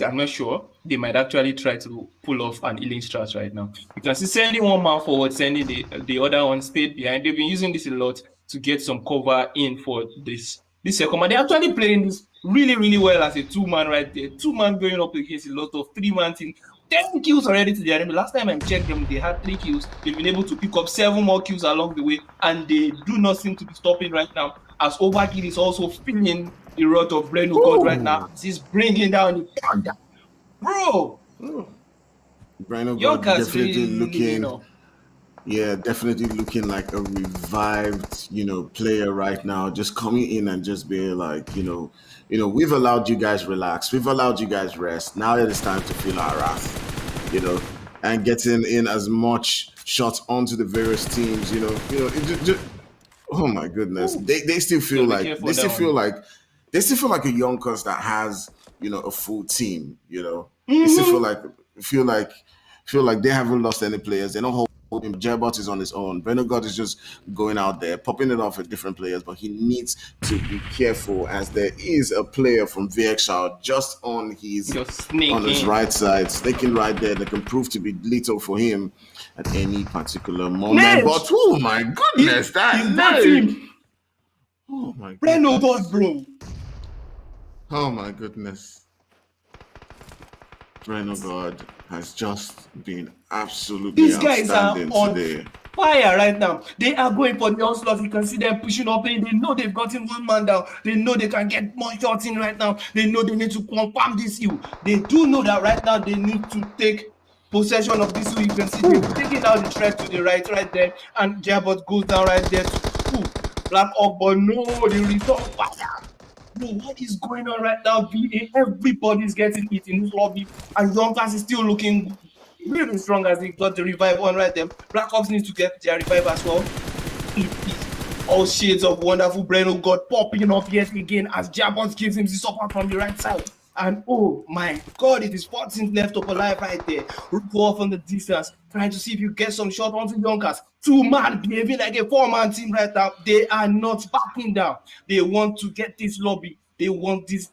I'm not sure, they might actually try to pull off an healing strat right now. You can see sending one man forward, sending the other one stayed behind. They've been using this a lot to get some cover in for this second man. They're actually playing this really, really well as a two-man right there. Two-man going up against a lot of three-man team. 10 kills already to their enemy. Last time I checked them, they had 3 kills. They've been able to pick up 7 more kills along the way, and they do not seem to be stopping right now, as Overkill is also feeling the wrath of Breno God right now. He's bringing down the thunder. Bro! Breno God definitely looking... Yeah, definitely looking like a revived, player right now. Just coming in and just being like, we've allowed you guys relax, we've allowed you guys rest. Now it is time to feel our wrath, and getting in as much shots onto the various teams. Oh my goodness, they still feel like they still feel like a Yonkers that has a full team. They still feel like they haven't lost any players. They don't hold. Jebot is on his own. Breno God is just going out there, popping it off at different players, but he needs to be careful as there is a player from VXR just on his right side, snaking right there that can prove to be lethal for him at any particular moment. But oh my goodness, oh my goodness. Breno God, bro. Oh my goodness. Breno God has just been absolutely outstanding today. Fire right now. They are going for the onslaught. You can see them pushing up in. They know they've gotten one man down. They know they can get more shots in right now. They know they need to confirm this hill. They do know that right now they need to take possession of this hill. You can see they're taking out the threat to the right there. And Jabot goes down right there to Black Hawk, but no, they return fire. Bro, what is going on right now? VA, everybody's getting hit in this lobby, and Yonkers is still looking really strong as they got the revive on right there. Black Ops needs to get their revive as well. All shades of wonderful Breno God popping up yet again as Jabons gives him the support from the right side. And oh my God, it is 14th left up alive right there. Go off on the distance, trying to see if you get some shot onto Yonkers. 2-man behaving like a 4-man team right now. They are not backing down. They want to get this lobby. They want this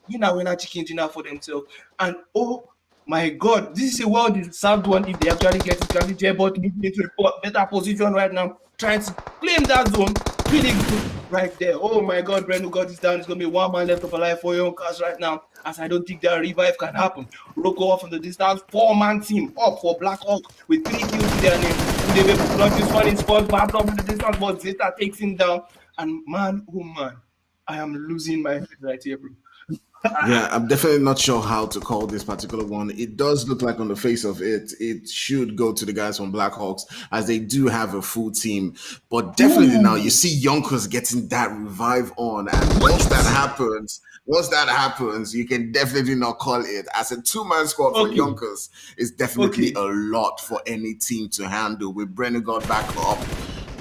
winner chicken dinner for themselves. And oh my God, this is a well-deserved one if they actually get it. Can J-Bot need to report better position right now, trying to claim that zone. Really good right there. Oh my God, Breno God is down. It's going to be 1 man left up alive for Yonkers right now, as I don't think that revive can happen. Roko off from the distance, 4-man team up for Black Hawk with 3 kills to their name. They will block this one in spot, back up in the distance, but Zeta takes him down. And man, oh man, I am losing my head right here, bro. Yeah, I'm definitely not sure how to call this particular one. It does look like on the face of it, it should go to the guys from Blackhawks as they do have a full team. But definitely now you see Yonkers getting that revive on. And once that happens, you can definitely not call it. As a 2-man squad for Yonkers, it's definitely a lot for any team to handle with Breno God back up.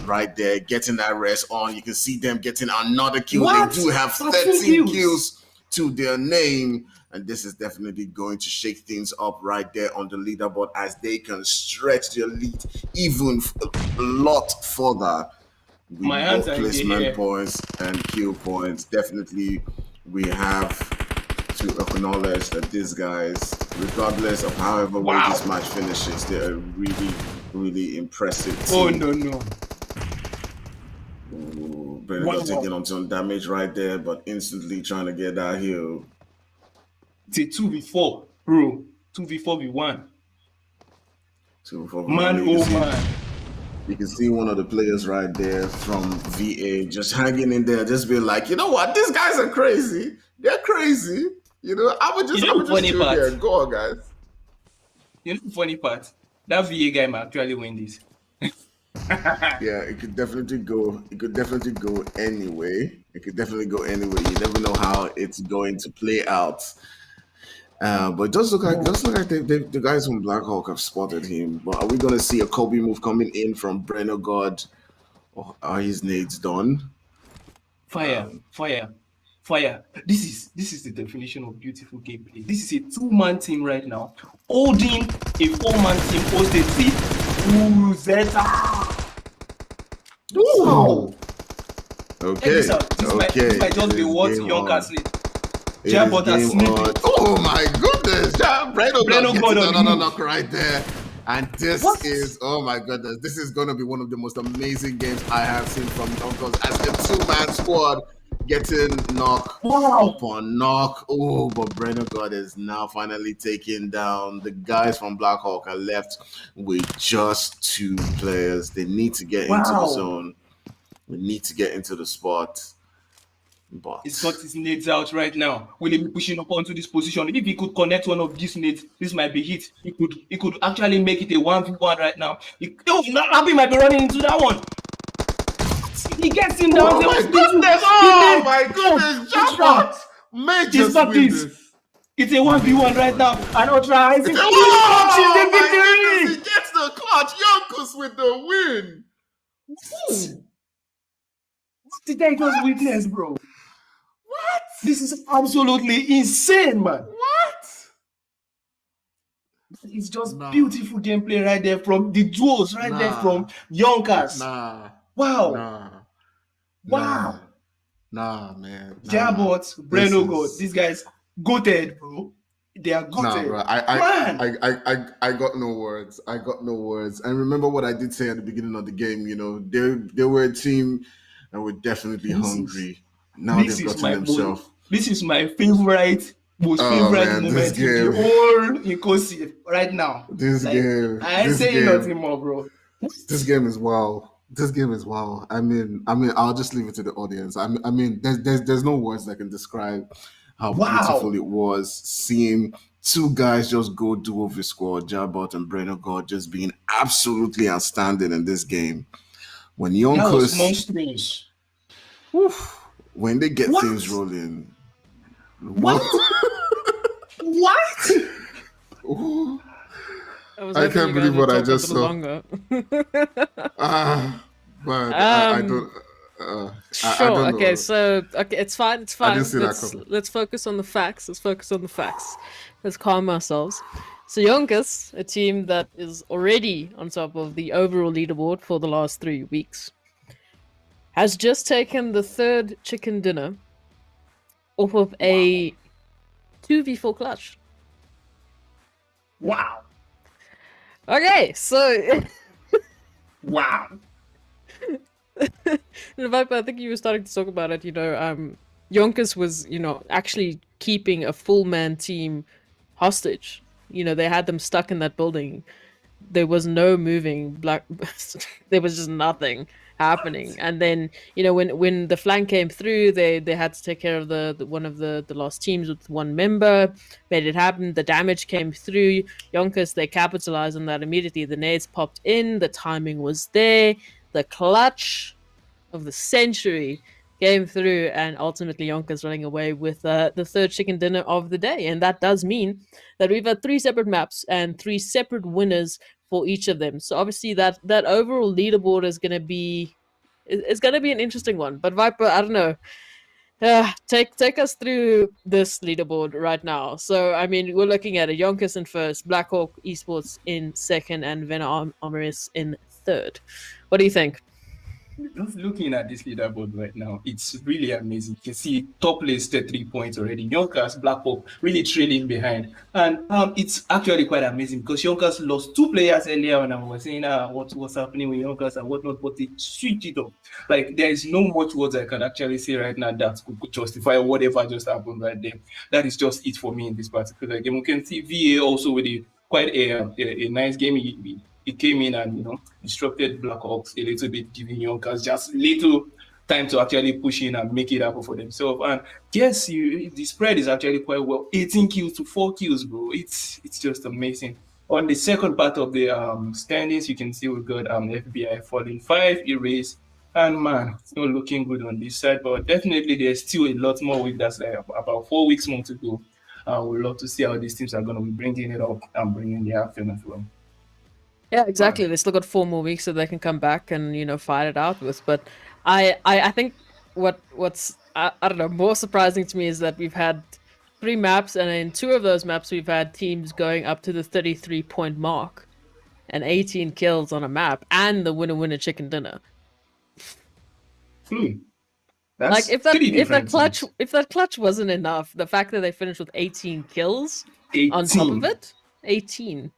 Right there, getting that rest on. You can see them getting another kill. They do have 13 kills to their name, and this is definitely going to shake things up right there on the leaderboard as they can stretch their lead even a lot further with both placement points and kill points. Definitely we have to acknowledge that these guys, regardless of however way this match finishes, they are really really impressive Oh, team. no. Brennan got taking on some damage right there, but instantly trying to get that heal. It's a 2v4, bro. 2v4v1. So for Man, oh man. you can see one of the players right there from VA just hanging in there, just being like, you know what, these guys are crazy. They're crazy. You know, I would just chill here. Go on, guys. You know the funny part? That VA guy might actually win this. Yeah, it could definitely go. It could definitely go anyway. It could definitely go anyway. You never know how it's going to play out. But it does look like the guys from Blackhawk have spotted him. But are we going to see a Kobe move coming in from Brenner God? Or are his nades done? Fire. This is the definition of beautiful gameplay. This is a 2-man team right now, holding a 4-man team hosted. See, Zeta. Wow. Okay. This might just be what Yonkers need. Jabot has sneaked. Oh my goodness! Breno got another knock right there. And this is, oh my goodness, this is going to be one of the most amazing games I have seen from Yonkers as the 2-man squad getting knock upon knock. Oh, but Breno God is now finally taking down. The guys from Blackhawk are left with just 2 players. They need to get into the zone. We need to get into the spot. But he's got his nades out right now. Will he be pushing up onto this position? If he could connect one of these nades, this might be hit. He could actually make it a 1v1 right now. Happy might be running into that one. He gets him down. Oh my goodness! Oh my goodness! Jackpot! Major this. It's a 1v1 right now. And Ultra is the victory! He gets the clutch. Yonkers with the win. What did I just witness, bro? What? This is absolutely insane, man. What? It's just beautiful gameplay right there from the duos there from Yonkers. Wow. Nah, man. Jabot, Breno God, these guys goated, bro. They are goated. Nah, bro. I got no words. And remember what I did say at the beginning of the game, you know, they were a team that were definitely hungry. Now they've gotten themselves. This is my favorite, most favorite moment in the whole Inkosi right now. I ain't saying nothing more, bro. This game is wow. I mean, I'll just leave it to the audience. I mean, there's no words that can describe how beautiful it was seeing 2 guys just go duo v squad, Jabot and Breno God, just being absolutely outstanding in this game. When Yonkers, that was monstrous. When they get things rolling. What? I can't believe what I just saw. I don't. Sure. I don't okay. know. So it's fine. It's fine. I didn't see that coming. Let's focus on the facts. Let's calm ourselves. So Yonkers, a team that is already on top of the overall leaderboard for the last 3 weeks, has just taken the 3rd chicken dinner off of a 2v4 clutch. Wow. Okay, so wow. Viper, I think you were starting to talk about it. You know, Yonkers was, you know, actually keeping a full man team hostage. You know, they had them stuck in that building. There was no moving. There was just nothing happening. And then, you know, when the flank came through, they had to take care of the one of the lost teams with 1 member. Made it happen. The damage came through. Yonkers, they capitalized on that immediately. The nades popped in. The timing was there. The clutch of the century came through, and ultimately Yonkers running away with the 3rd chicken dinner of the day. And that does mean that we've had 3 separate maps and 3 separate winners for each of them. So obviously that overall leaderboard is going to be an interesting one. But Viper, I don't know. Take us through this leaderboard right now. So I mean, we're looking at a Yonkers in 1st, Blackhawk Esports in 2nd, and Venom Armoris in 3rd. What do you think? just looking at this leaderboard right now, it's really amazing. You can see top place 33 points already. Yonkers, Blackpool really trailing behind. And it's actually quite amazing because Yonkers lost two players earlier and I was saying what's happening with Yonkers and whatnot, but they switched it up. Like there is no much words I can actually say right now that could justify whatever just happened right there. That is just it for me in this particular game. We can see VA also with quite a nice game. He came in and disrupted Blackhawks a little bit, giving Yonkers just little time to actually push in and make it happen for themselves. And yes, the spread is actually quite well. 18 kills to 4 kills, bro. It's just amazing. On the second part of the standings, you can see we've got FBI falling 5 erase. And man, it's not looking good on this side, but definitely there's still a lot more week. That's like about 4 weeks more to go. We'd love to see how these teams are going to be bringing it up and bringing the action as well. Yeah, exactly. They still got 4 more weeks so they can come back and fight it out with. But I think what's I don't know, more surprising to me is that we've had 3 maps, and in 2 of those maps we've had teams going up to the 33-point mark and 18 kills on a map and the winner chicken dinner. That's like if that clutch wasn't enough, the fact that they finished with 18 kills 18. on top of it, 18.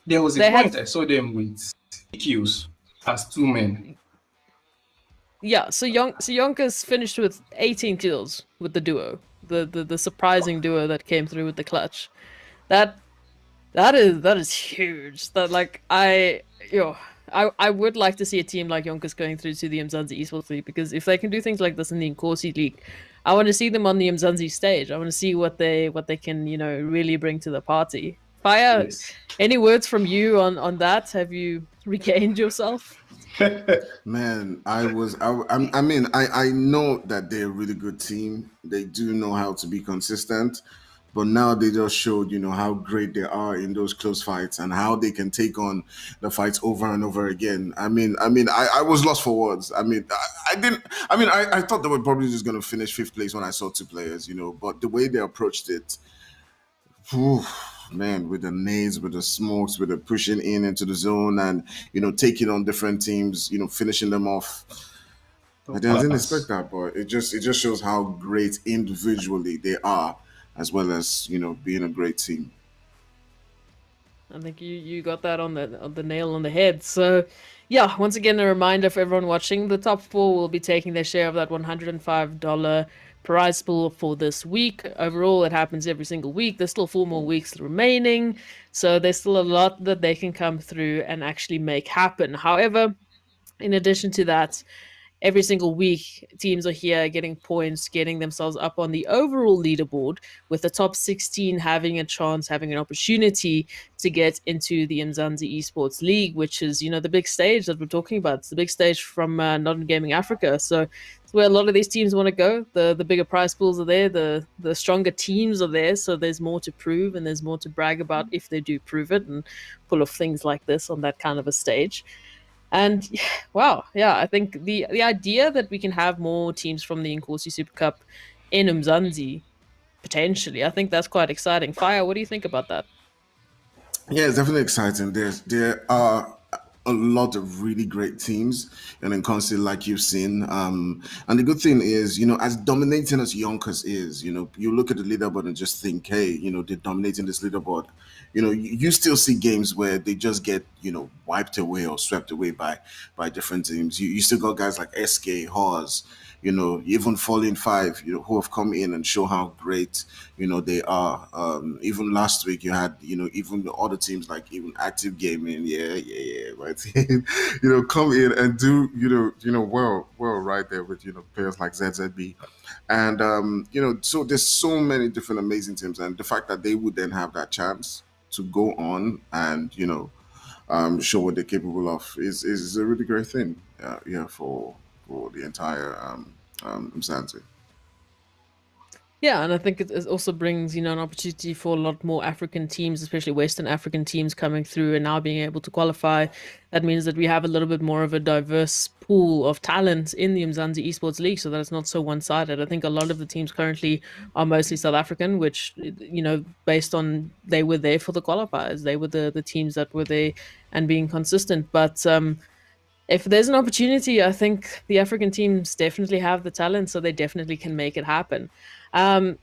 There was a point I saw them with kills as 2 men. Yeah, so Yonkers finished with 18 kills with the duo, the surprising duo that came through with the clutch. That is huge. That like I would like to see a team like Yonkers going through to the Umzansi Esports League, because if they can do things like this in the Inkosi League, I want to see them on the Umzansi stage. I want to see what they can really bring to the party. Fire, yes. Any words from you on that? Have you regained yourself? Man, I mean, I know that they're a really good team. They do know how to be consistent, but now they just showed, how great they are in those close fights and how they can take on the fights over and over again. I was lost for words. I thought they were probably just going to finish 5th place when I saw 2 players, but the way they approached it, whew, man, with the nades, with the smokes, with the pushing in into the zone and, taking on different teams, finishing them off. I didn't expect that, but it just shows how great individually they are, as well as being a great team. I think you got that on the nail on the head. So yeah, once again, a reminder for everyone watching: the top 4 will be taking their share of that $105 prize pool for this week. Overall, it happens every single week. There's still 4 more weeks remaining, so there's still a lot that they can come through and actually make happen. However, in addition to that, every single week, teams are here getting points, getting themselves up on the overall leaderboard, with the top 16 having a chance, having an opportunity to get into the Umzansi Esports League, which is, the big stage that we're talking about. It's the big stage from non-gaming Africa. So it's where a lot of these teams want to go. The bigger prize pools are there. The stronger teams are there. So there's more to prove and there's more to brag about if they do prove it and pull off things like this on that kind of a stage. And wow, yeah, I think the idea that we can have more teams from the Inkosi Super Cup in Umzansi, potentially, I think that's quite exciting. Fire, what do you think about that? Yeah, it's definitely exciting. There are a lot of really great teams in Inkosi, like you've seen. And the good thing is, as dominating as Yonkers is, you look at the leaderboard and just think, hey, they're dominating this leaderboard. You still see games where they just get, wiped away or swept away by different teams. You still got guys like SK, Hawes, even Falling 5, who have come in and show how great, they are. Even last week you had, even the other teams like even Active Gaming, right? Come in and do, well right there with, players like ZZB. And, so there's so many different amazing teams, and the fact that they would then have that chance to go on and show what they're capable of is a really great thing. For the entire Umzansi. Yeah, and I think it also brings, an opportunity for a lot more African teams, especially Western African teams coming through and now being able to qualify. That means that we have a little bit more of a diverse pool of talent in the Umzansi Esports League, so that it's not so one-sided. I think a lot of the teams currently are mostly South African, which, based on they were there for the qualifiers. They were the teams that were there and being consistent. But If there's an opportunity, I think the African teams definitely have the talent, so they definitely can make it happen. Um,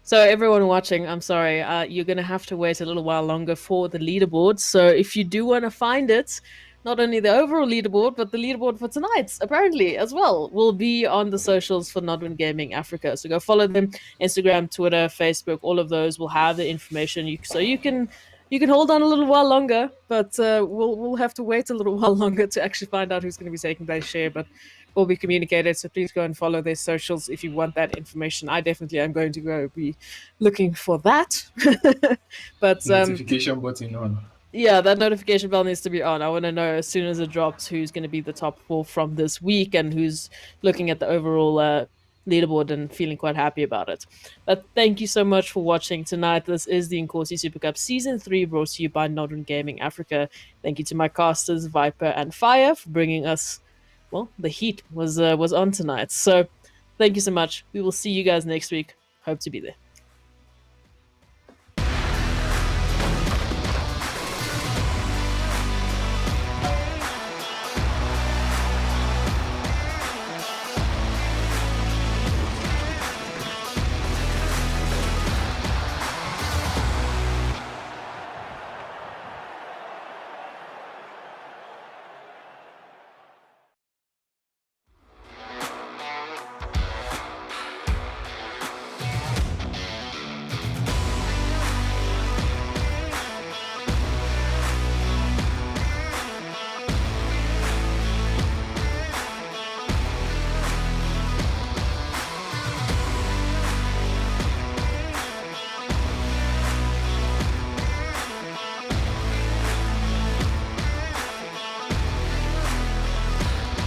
so everyone watching, I'm sorry, you're going to have to wait a little while longer for the leaderboard. So if you do want to find it, not only the overall leaderboard, but the leaderboard for tonight, apparently as well, will be on the socials for Nodwin Gaming Africa. So go follow them: Instagram, Twitter, Facebook. All of those will have the information, so you can hold on a little while longer, but we'll have to wait a little while longer to actually find out who's going to be taking their share. But will be communicated, so please go and follow their socials if you want that information. I definitely am going to go be looking for that. But Notification button on. yeah, that notification bell needs to be on. I want to know as soon as it drops who's going to be the top 4 from this week and who's looking at the overall leaderboard and feeling quite happy about it. But thank you so much for watching tonight. This is the Inkosi Super Cup Season 3, brought to you by Nodwin Gaming Africa. Thank you to my casters, Viper and Fire, for bringing us, well, the heat was on tonight. So thank you so much. We will see you guys next week. Hope to be there.